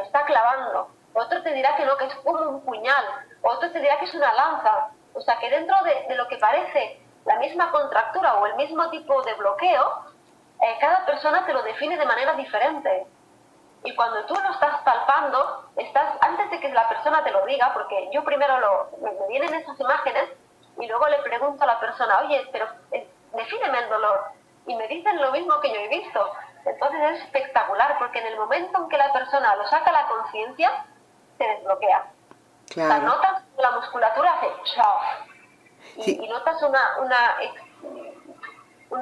está clavando. Otro te dirá que no, que es como un puñal. Otro te dirá que es una lanza. O sea, que dentro de lo que parece la misma contractura o el mismo tipo de bloqueo, cada persona te lo define de manera diferente. Y cuando tú lo estás palpando, antes de que la persona te lo diga, porque yo primero me vienen esas imágenes y luego le pregunto a la persona, oye, pero defíneme el dolor. Y me dicen lo mismo que yo he visto. Entonces es espectacular, porque en el momento en que la persona lo saca a la conciencia, se desbloquea. Claro. O sea, notas la musculatura hace chao. Sí. Y notas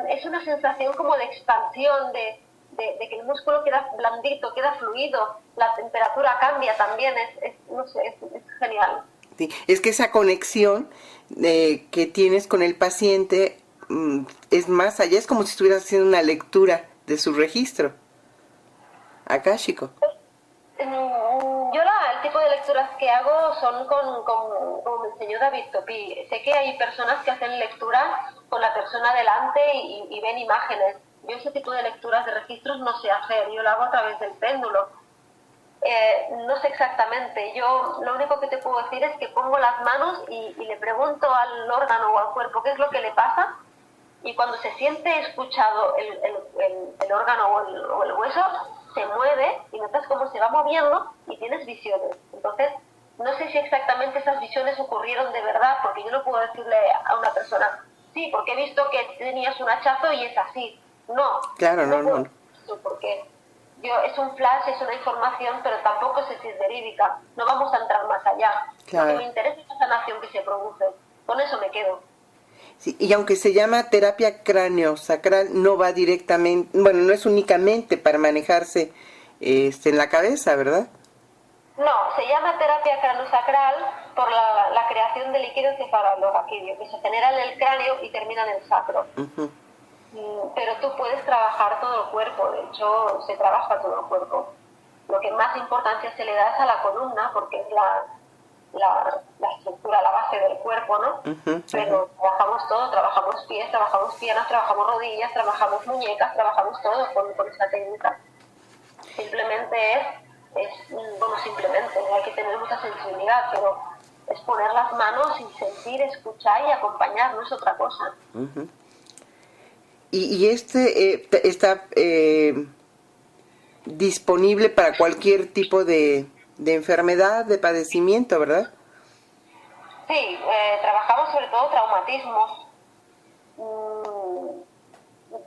es una sensación como de expansión, de que el músculo queda blandito, queda fluido, la temperatura cambia también, no sé, es genial. Sí, es que esa conexión que tienes con el paciente es más allá, es como si estuvieras haciendo una lectura de su registro akáshico. Yo el tipo de lecturas que hago son como me enseñó David Topí. Sé que hay personas que hacen lecturas con la persona delante y ven imágenes. Yo ese tipo de lecturas de registros no sé hacer, yo lo hago a través del péndulo. No sé exactamente, yo lo único que te puedo decir es que pongo las manos y le pregunto al órgano o al cuerpo qué es lo que le pasa, y cuando se siente escuchado el órgano o el hueso, se mueve y notas cómo se va moviendo y tienes visiones. Entonces, no sé si exactamente esas visiones ocurrieron de verdad, porque yo no puedo decirle a una persona, sí, porque he visto que tenías un hachazo y es así. No, claro, no. Porque es un flash, es una información, pero tampoco sé si es verídica. No vamos a entrar más allá. Claro. Lo que me interesa es la sanación que se produce. Con eso me quedo. Sí, y aunque se llama terapia craneosacral, no va directamente, bueno, no es únicamente para manejarse en la cabeza, ¿verdad? No, se llama terapia craneosacral por la creación de líquido cefalorraquídeo, que se genera en el cráneo y termina en el sacro. Uh-huh. Pero tú puedes trabajar todo el cuerpo, de hecho se trabaja todo el cuerpo. Lo que más importancia se le da es a la columna, porque es la estructura, la base del cuerpo, ¿no? Uh-huh. Pero trabajamos todo, trabajamos pies, trabajamos piernas, trabajamos rodillas, trabajamos muñecas, trabajamos todo con esta técnica. Simplemente simplemente hay que tener mucha sensibilidad, pero es poner las manos y sentir, escuchar y acompañar, no es otra cosa. Uh-huh. Y está disponible para cualquier tipo de enfermedad, de padecimiento, ¿verdad? Sí, trabajamos sobre todo traumatismos,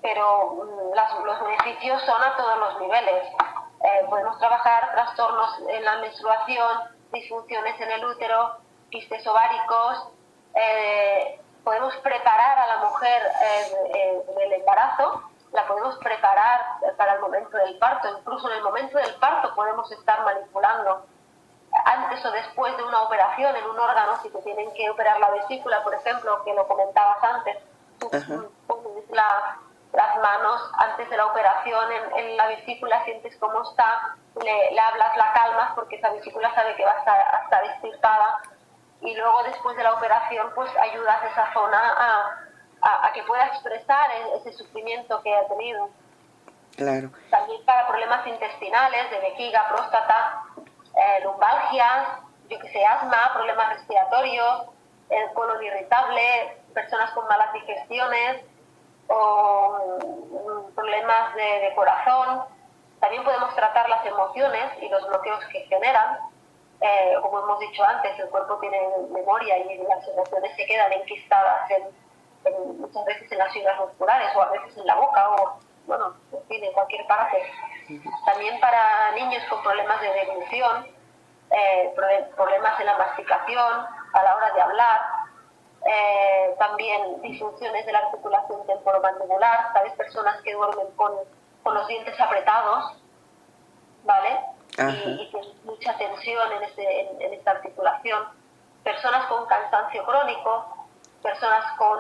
pero los beneficios son a todos los niveles. Podemos trabajar trastornos en la menstruación, disfunciones en el útero, quistes ováricos, podemos preparar a la mujer del embarazo, la podemos preparar para el momento del parto, incluso en el momento del parto podemos estar manipulando. Antes o después de una operación en un órgano, si te tienen que operar la vesícula, por ejemplo, que lo comentabas antes, tú pones las manos antes de la operación en la vesícula, sientes cómo está, le hablas, la calmas, porque esa vesícula sabe que va a estar extirpada, y luego después de la operación pues ayudas a esa zona a que pueda expresar ese sufrimiento que ha tenido. Claro. También para problemas intestinales, de vejiga, próstata, lumbalgias, yo que sé, asma, problemas respiratorios, el colon irritable, personas con malas digestiones o problemas de corazón. También podemos tratar las emociones y los bloqueos que generan. Como hemos dicho antes, el cuerpo tiene memoria y las emociones se quedan enquistadas muchas veces en las fibras musculares o a veces en la boca o, bueno, en fin, en cualquier parte. También para niños con problemas de deglución, problemas en la masticación a la hora de hablar, también disfunciones de la articulación temporomandibular, ¿sabes? Personas que duermen con los dientes apretados, ¿vale? Y tienen mucha tensión en esta articulación. Personas con cansancio crónico, personas con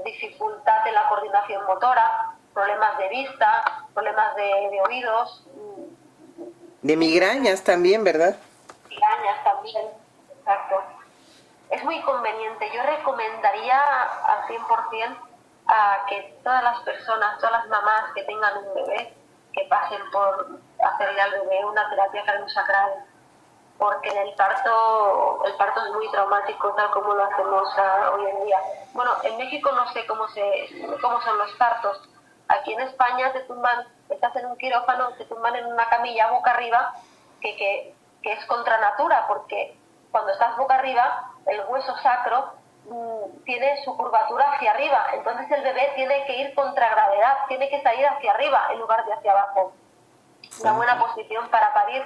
dificultad en la coordinación motora, problemas de vista, problemas de oídos. De migrañas también, ¿verdad? Migrañas también, exacto. Es muy conveniente. Yo recomendaría al 100% a que todas las personas, todas las mamás que tengan un bebé, que pasen por hacerle al bebé una terapia craniosacral, porque el parto es muy traumático tal como lo hacemos hoy en día. Bueno, en México no sé cómo son los partos. Aquí en España te tumban, estás en un quirófano, te tumban en una camilla boca arriba, que es contra natura, porque cuando estás boca arriba, el hueso sacro tiene su curvatura hacia arriba, entonces el bebé tiene que ir contra gravedad, tiene que salir hacia arriba en lugar de hacia abajo. Una buena posición para parir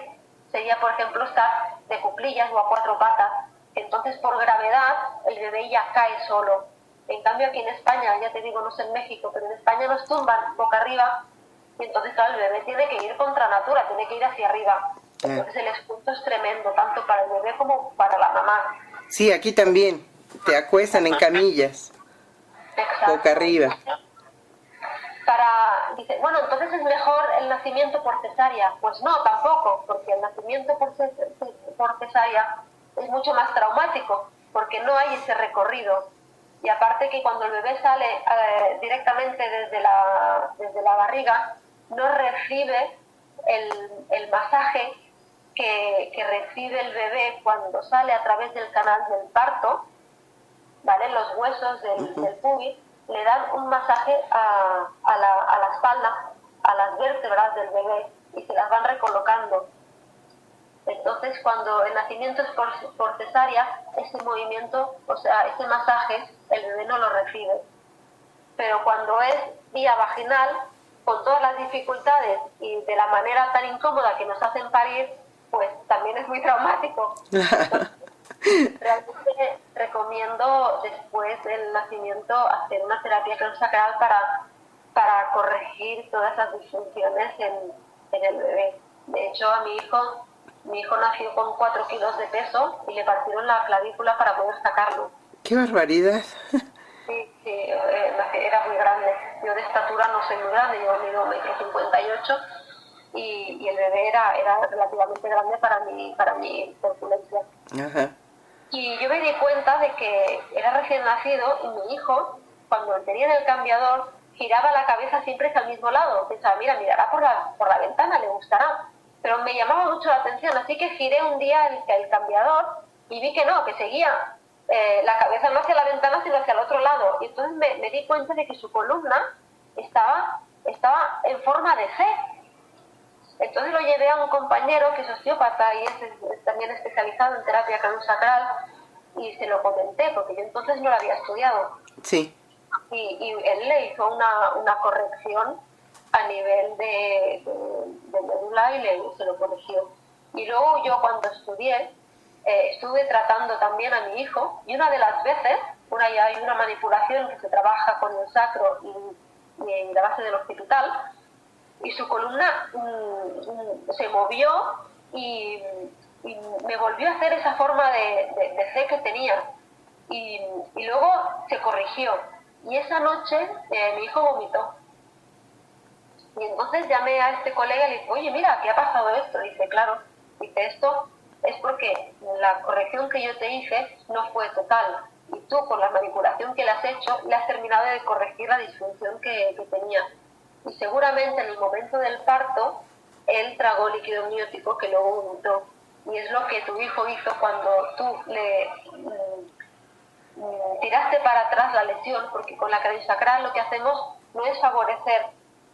sería, por ejemplo, estar de cuclillas o a cuatro patas. Entonces, por gravedad, el bebé ya cae solo. En cambio, aquí en España, ya te digo, no sé en México, pero en España nos tumban boca arriba y entonces, claro, el bebé tiene que ir contra natura, tiene que ir hacia arriba. Entonces, el esfuerzo es tremendo, tanto para el bebé como para la mamá. Sí, aquí también. Te acuestan en camillas. Exacto. Boca arriba. Dice, bueno, entonces es mejor el nacimiento por cesárea. Pues no, tampoco, porque el nacimiento por cesárea es mucho más traumático, porque no hay ese recorrido. Y aparte que cuando el bebé sale directamente desde la barriga, no recibe el masaje que recibe el bebé cuando sale a través del canal del parto, ¿vale? Los huesos del pubis le dan un masaje a la espalda, a las vértebras del bebé, y se las van recolocando. Entonces, cuando el nacimiento es por cesárea, ese movimiento, o sea, ese masaje, el bebé no lo recibe. Pero cuando es vía vaginal, con todas las dificultades y de la manera tan incómoda que nos hacen parir, pues también es muy traumático. Entonces, realmente recomiendo después del nacimiento hacer una terapia craniosacral para corregir todas esas disfunciones en el bebé. De hecho, a mi hijo nació con 4 kilos de peso y le partieron la clavícula para poder sacarlo. ¡Qué barbaridad! Sí, era muy grande. Yo de estatura no soy muy grande, yo mido 1,58 m y el bebé era relativamente grande para mi corpulencia. Ajá. Y yo me di cuenta de que era recién nacido y mi hijo, cuando tenía en el cambiador, giraba la cabeza siempre hacia el mismo lado. Pensaba, mirará por la ventana, le gustará. Pero me llamaba mucho la atención, así que giré un día el cambiador y vi que no, que seguía la cabeza no hacia la ventana, sino hacia el otro lado. Y entonces me di cuenta de que su columna estaba en forma de C. Entonces lo llevé a un compañero que es osteópata y es también especializado en terapia craniosacral y se lo comenté porque yo entonces no lo había estudiado. Sí. Y él le hizo una corrección a nivel de médula y se lo corrigió. Y luego yo cuando estudié, estuve tratando también a mi hijo y una de las veces, hay una manipulación que se trabaja con el sacro y la base del occipital, y su columna se movió y me volvió a hacer esa forma de C que tenía y luego se corrigió y esa noche mi hijo vomitó Y entonces llamé a este colega y le dije, oye, mira, ¿qué ha pasado esto? Dice, claro, dice, esto es porque la corrección que yo te hice no fue total. Y tú, con la manipulación que le has hecho, le has terminado de corregir la disfunción que tenía. Y seguramente en el momento del parto, él tragó líquido amniótico que luego vomitó. Y es lo que tu hijo hizo cuando tú le tiraste para atrás la lesión, porque con la craniosacral lo que hacemos no es favorecer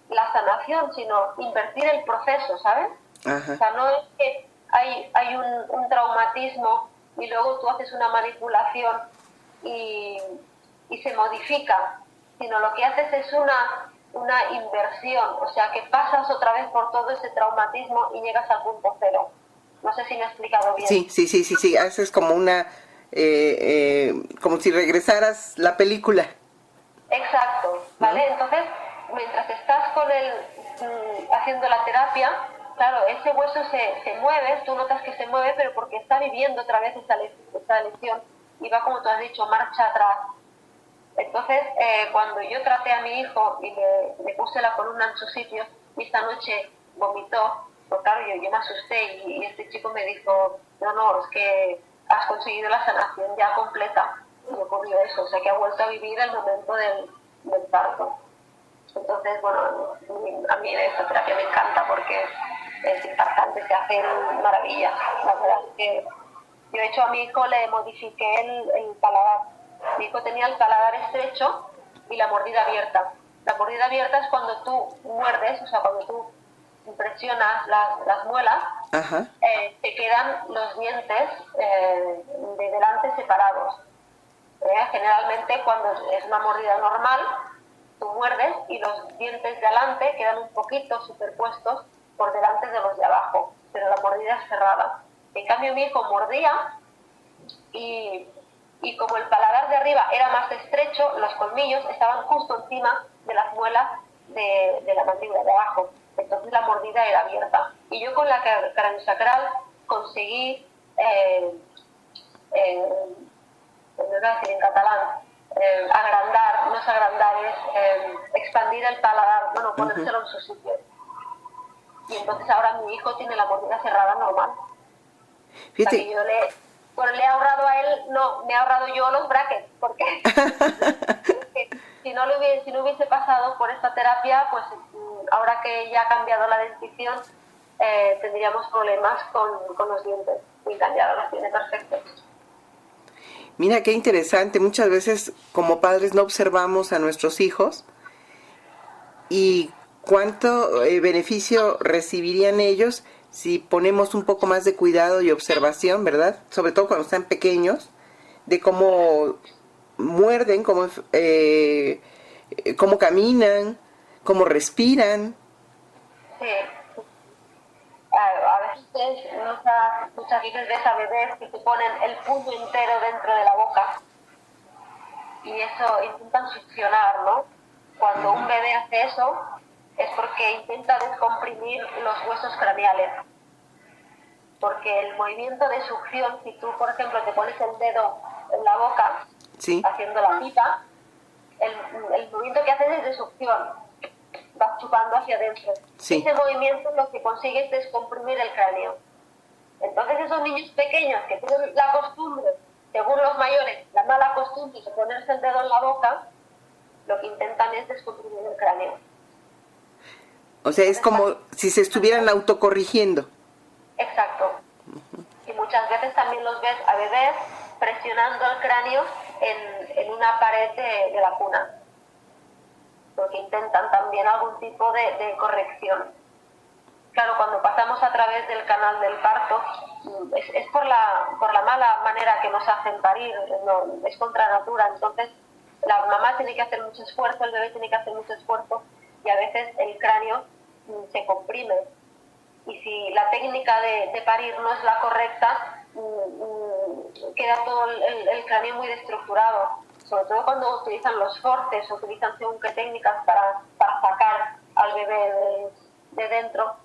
la sanación, sino invertir el proceso, ¿sabes? Ajá. O sea, no es que hay un traumatismo y luego tú haces una manipulación y se modifica, sino lo que haces es una inversión, o sea, que pasas otra vez por todo ese traumatismo y llegas al punto cero. No sé si me he explicado bien. Sí, haces como una, como si regresaras la película. Exacto, ¿vale? ¿No? Entonces, mientras estás con él haciendo la terapia, claro, ese hueso se mueve, tú notas que se mueve, pero porque está viviendo otra vez esa lesión y va, como tú has dicho, marcha atrás. Entonces, cuando yo traté a mi hijo y le puse la columna en su sitio, y esta noche vomitó, pues claro, yo me asusté y este chico me dijo, no, es que has conseguido la sanación ya completa. Y ocurrió eso, o sea que ha vuelto a vivir el momento del parto. Entonces, bueno, a mí esta terapia me encanta porque es impactante, se hacen maravillas. La verdad es que yo, de hecho, a mi hijo le modifiqué el paladar. Mi hijo tenía el paladar estrecho y la mordida abierta. La mordida abierta es cuando tú muerdes, o sea, cuando tú presionas las muelas, te quedan los dientes de delante separados. Generalmente cuando es una mordida normal, tú muerdes y los dientes de adelante quedan un poquito superpuestos por delante de los de abajo, pero la mordida es cerrada. En cambio mi hijo mordía y como el paladar de arriba era más estrecho, los colmillos estaban justo encima de las muelas de la mandíbula de abajo. Entonces la mordida era abierta. Y yo con la craniosacral conseguí no voy a decir en catalán, agrandar, no es agrandar, es expandir el paladar, bueno, ponérselo en su sitio. Y entonces ahora mi hijo tiene la mordida cerrada normal. O sea que yo le he ahorrado a él, no, me he ahorrado yo los brackets, porque si no hubiese pasado por esta terapia, pues ahora que ya ha cambiado la dentición, tendríamos problemas con los dientes. Y cambiado los tiene perfectos. Mira qué interesante, muchas veces como padres no observamos a nuestros hijos y cuánto beneficio recibirían ellos si ponemos un poco más de cuidado y observación, ¿verdad? Sobre todo cuando están pequeños, de cómo muerden, cómo caminan, cómo respiran. Sí. A veces muchas veces ves a bebés que se ponen el puño entero dentro de la boca y eso intentan succionar, ¿no? Cuando un bebé hace eso es porque intenta descomprimir los huesos craneales, porque el movimiento de succión, si tú por ejemplo te pones el dedo en la boca haciendo la pipa, el movimiento que haces es de succión, vas chupando hacia adentro. Ese movimiento lo que consigue es descomprimir el cráneo. Entonces esos niños pequeños que tienen la costumbre, según los mayores, la mala costumbre de ponerse el dedo en la boca, lo que intentan es descomprimir el cráneo. O sea, es como si se estuvieran autocorrigiendo. Exacto. Y muchas veces también los ves a bebés presionando el cráneo en una pared de la cuna, porque intentan también algún tipo de corrección. Claro, cuando pasamos a través del canal del parto, es por la mala manera que nos hacen parir, no, es contra natura. Entonces, la mamá tiene que hacer mucho esfuerzo, el bebé tiene que hacer mucho esfuerzo, y a veces el cráneo se comprime. Y si la técnica de parir no es la correcta, queda todo el cráneo muy destructurado. Sobre todo cuando utilizan los forces, utilizan según qué técnicas para sacar al bebé de dentro,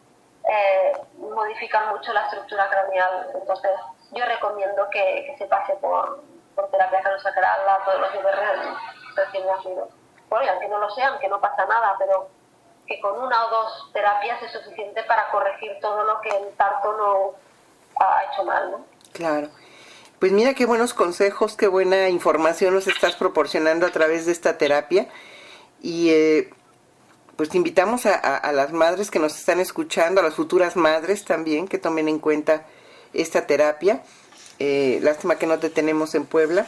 modifican mucho la estructura craneal. Entonces yo recomiendo que se pase por terapia craniosacral a todos los bebés recién nacidos. Bueno, y aunque no lo sean, que no pasa nada, pero que con una o dos terapias es suficiente para corregir todo lo que el tarto no ha hecho mal, ¿no? Claro. Pues mira qué buenos consejos, qué buena información nos estás proporcionando a través de esta terapia. Y pues invitamos a las madres que nos están escuchando, a las futuras madres también, que tomen en cuenta esta terapia. Lástima que no te tenemos en Puebla,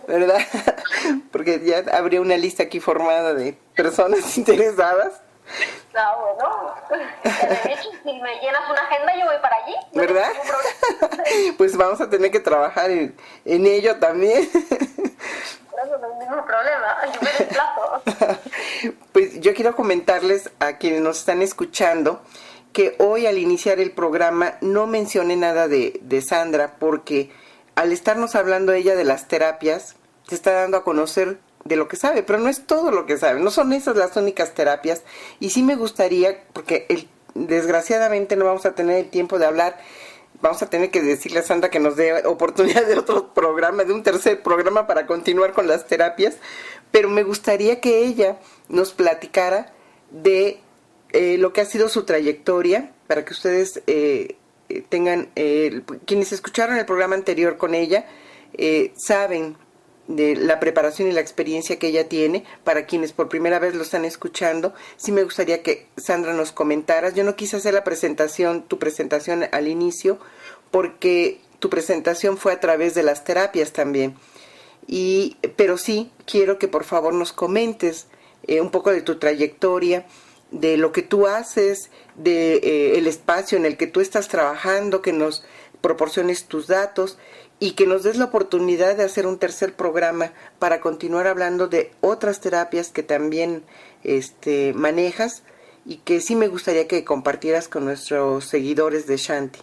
¿verdad? Porque ya habría una lista aquí formada de personas interesadas. Ah, bueno, de hecho, si me llenas una agenda yo voy para allí. No, ¿verdad? Pues vamos a tener que trabajar en ello también. No hay ningún problema, yo me desplazo. Pues yo quiero comentarles a quienes nos están escuchando que hoy al iniciar el programa no mencioné nada de Sandra, porque al estarnos hablando ella de las terapias, se está dando a conocer de lo que sabe, pero no es todo lo que sabe, no son esas las únicas terapias. Y sí me gustaría, porque desgraciadamente no vamos a tener el tiempo de hablar, vamos a tener que decirle a Sandra que nos dé oportunidad de otro programa, de un tercer programa para continuar con las terapias, pero me gustaría que ella nos platicara de lo que ha sido su trayectoria, para que ustedes tengan, quienes escucharon el programa anterior con ella, saben de la preparación y la experiencia que ella tiene. Para quienes por primera vez lo están escuchando, sí me gustaría que Sandra nos comentaras. Yo no quise hacer tu presentación al inicio, porque tu presentación fue a través de las terapias también. Pero sí quiero que por favor nos comentes un poco de tu trayectoria, de lo que tú haces, de el espacio en el que tú estás trabajando, que nos proporciones tus datos y que nos des la oportunidad de hacer un tercer programa para continuar hablando de otras terapias que también manejas y que sí me gustaría que compartieras con nuestros seguidores de Shanti.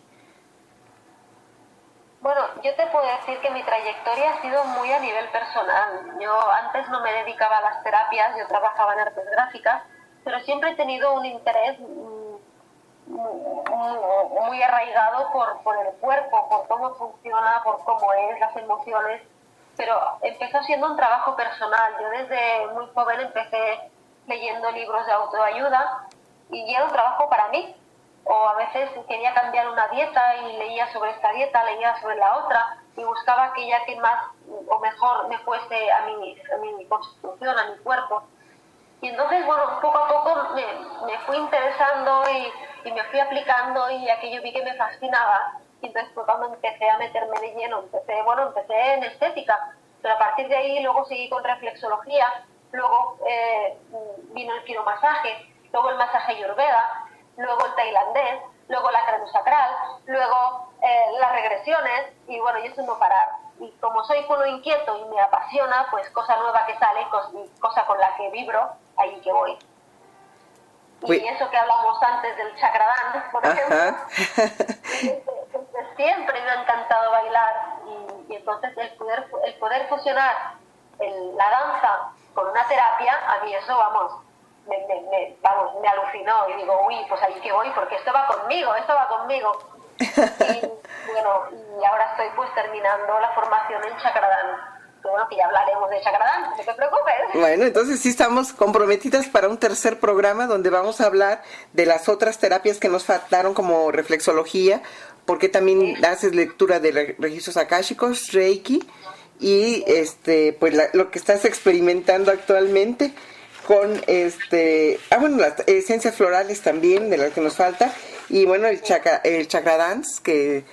Bueno, yo te puedo decir que mi trayectoria ha sido muy a nivel personal. Yo antes no me dedicaba a las terapias, yo trabajaba en artes gráficas, pero siempre he tenido un interés muy arraigado por el cuerpo, por cómo funciona, por cómo es, las emociones, pero empezó siendo un trabajo personal. Yo desde muy joven empecé leyendo libros de autoayuda y era un trabajo para mí. O a veces quería cambiar una dieta y leía sobre esta dieta, leía sobre la otra y buscaba aquella que más o mejor me fuese a mi constitución, a mi cuerpo. Y entonces, bueno, poco a poco me fui interesando y me fui aplicando y aquello vi que me fascinaba. Y entonces fue cuando empecé a meterme de lleno. Empecé en estética, pero a partir de ahí luego seguí con reflexología, luego vino el quiromasaje, luego el masaje ayurveda, luego el tailandés, luego la craniosacral, luego las regresiones y bueno, y eso no parar. Y como soy culo inquieto y me apasiona, pues cosa nueva que sale, cosa con la que vibro, ahí que voy. Y eso que hablamos antes del chakradán, por ejemplo, siempre me ha encantado bailar y entonces el poder fusionar la danza con una terapia, a mí eso, me alucinó y digo, uy, pues ahí que voy, porque esto va conmigo. Y bueno, y ahora estoy pues terminando la formación en chakradán. Bueno, que ya hablaremos de chakradán, no te preocupes. Bueno, entonces sí estamos comprometidas para un tercer programa donde vamos a hablar de las otras terapias que nos faltaron, como reflexología, porque también haces lectura de registros akáshicos, Reiki y pues lo que estás experimentando actualmente con las esencias florales también, de las que nos falta, y bueno, el chakra dance, que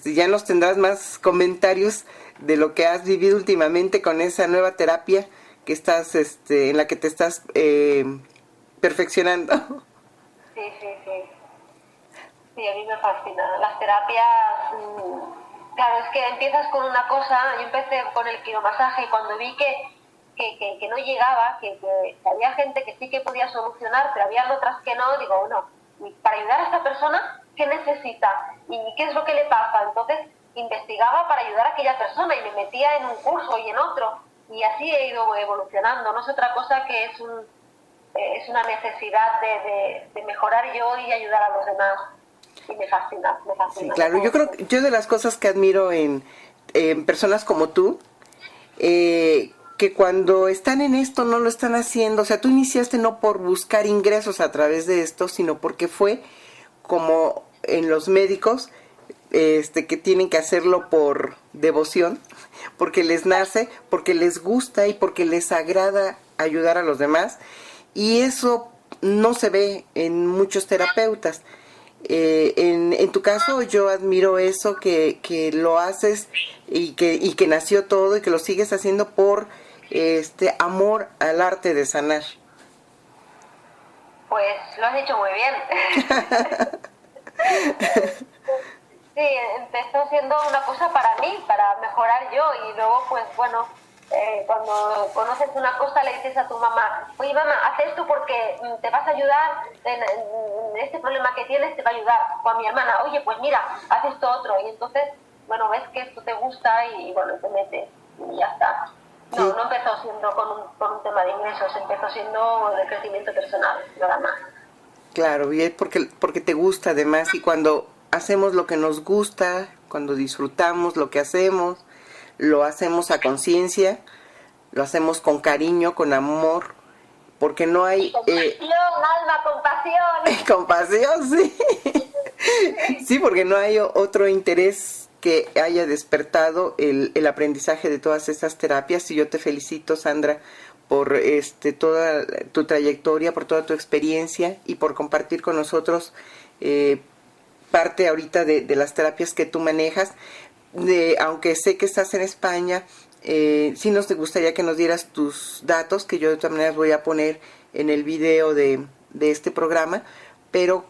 ya nos tendrás más comentarios de lo que has vivido últimamente con esa nueva terapia que estás en la que te estás perfeccionando. Sí, a mí me fascina. Las terapias, claro, es que empiezas con una cosa. Yo empecé con el quiromasaje y cuando vi que no llegaba, que había gente que sí que podía solucionar, pero había otras que no, digo, bueno, para ayudar a esta persona, ¿qué necesita? ¿Y qué es lo que le pasa? Entonces investigaba para ayudar a aquella persona y me metía en un curso y en otro, y así he ido evolucionando. No es otra cosa que es una necesidad de mejorar yo y ayudar a los demás. Y me fascina. Sí, claro, yo de las cosas que admiro en personas como tú, que cuando están en esto no lo están haciendo, o sea, tú iniciaste no por buscar ingresos a través de esto, sino porque fue como en los médicos, que tienen que hacerlo por devoción, porque les nace, porque les gusta y porque les agrada ayudar a los demás, y eso no se ve en muchos terapeutas. En tu caso yo admiro eso, que lo haces y que nació todo y que lo sigues haciendo por amor al arte de sanar. Pues lo has dicho muy bien. Sí, empezó siendo una cosa para mí, para mejorar yo, y luego pues bueno, cuando conoces una cosa le dices a tu mamá, oye mamá, haz esto porque te vas a ayudar en este problema que tienes, te va a ayudar. O a mi hermana, oye pues mira, haz esto otro, y entonces bueno, ves que esto te gusta y bueno, te metes y ya está. No, sí. No empezó siendo con un tema de ingresos, empezó siendo de crecimiento personal, nada más. Claro, y es porque te gusta además, y cuando hacemos lo que nos gusta, cuando disfrutamos lo que hacemos, lo hacemos a conciencia, lo hacemos con cariño, con amor, porque no hay... Compasión, alma, compasión. Compasión, sí. Sí, porque no hay otro interés que haya despertado el aprendizaje de todas estas terapias, y yo te felicito, Sandra, por toda tu trayectoria, por toda tu experiencia y por compartir con nosotros parte ahorita de las terapias que tú manejas. Aunque sé que estás en España, sí nos gustaría que nos dieras tus datos, que yo de todas maneras voy a poner en el video de este programa, pero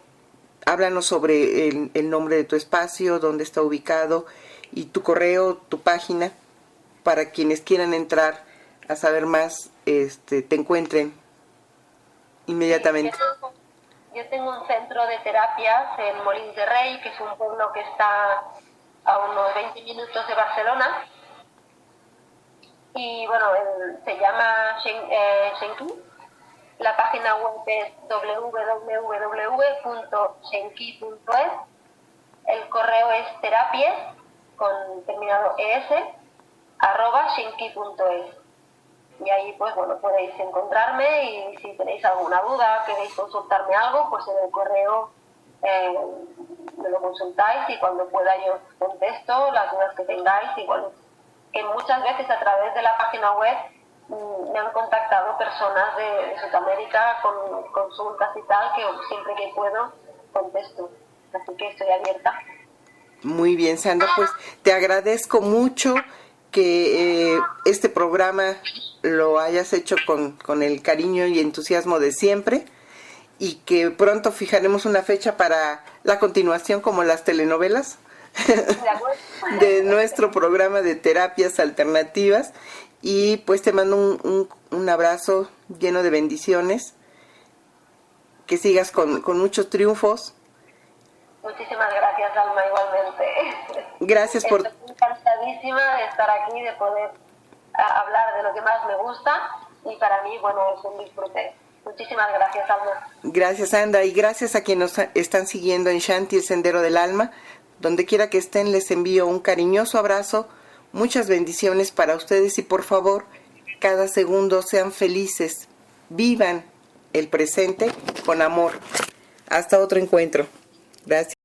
háblanos sobre el nombre de tu espacio, dónde está ubicado, y tu correo, tu página, para quienes quieran entrar a saber más, te encuentren inmediatamente. Yo tengo un centro de terapias en Molins de Rey, que es un pueblo que está a unos 20 minutos de Barcelona, y bueno, se llama Shenki. La página web es www.shenki.es. El correo es terapies con terminado es @shenki.es. Y ahí pues bueno, podéis encontrarme, y si tenéis alguna duda, queréis consultarme algo, pues en el correo me lo consultáis, y cuando pueda yo contesto las dudas que tengáis. Igual que muchas veces a través de la página web me han contactado personas de Sudamérica con consultas y tal, que siempre que puedo contesto, así que estoy abierta. Muy bien, Sandra, pues te agradezco mucho que este programa lo hayas hecho con el cariño y entusiasmo de siempre, y que pronto fijaremos una fecha para la continuación, como las telenovelas, de nuestro programa de terapias alternativas. Y pues te mando un abrazo lleno de bendiciones, que sigas con muchos triunfos. Muchísimas gracias, Alma, igualmente. Gracias por... Estoy encantadísima de estar aquí, de poder hablar de lo que más me gusta, y para mí, bueno, es un disfrute. Muchísimas gracias, Alma. Gracias, Sandra, y gracias a quienes nos están siguiendo en Shanti, el Sendero del Alma. Donde quiera que estén, les envío un cariñoso abrazo, muchas bendiciones para ustedes, y por favor, cada segundo sean felices, vivan el presente con amor. Hasta otro encuentro. Gracias.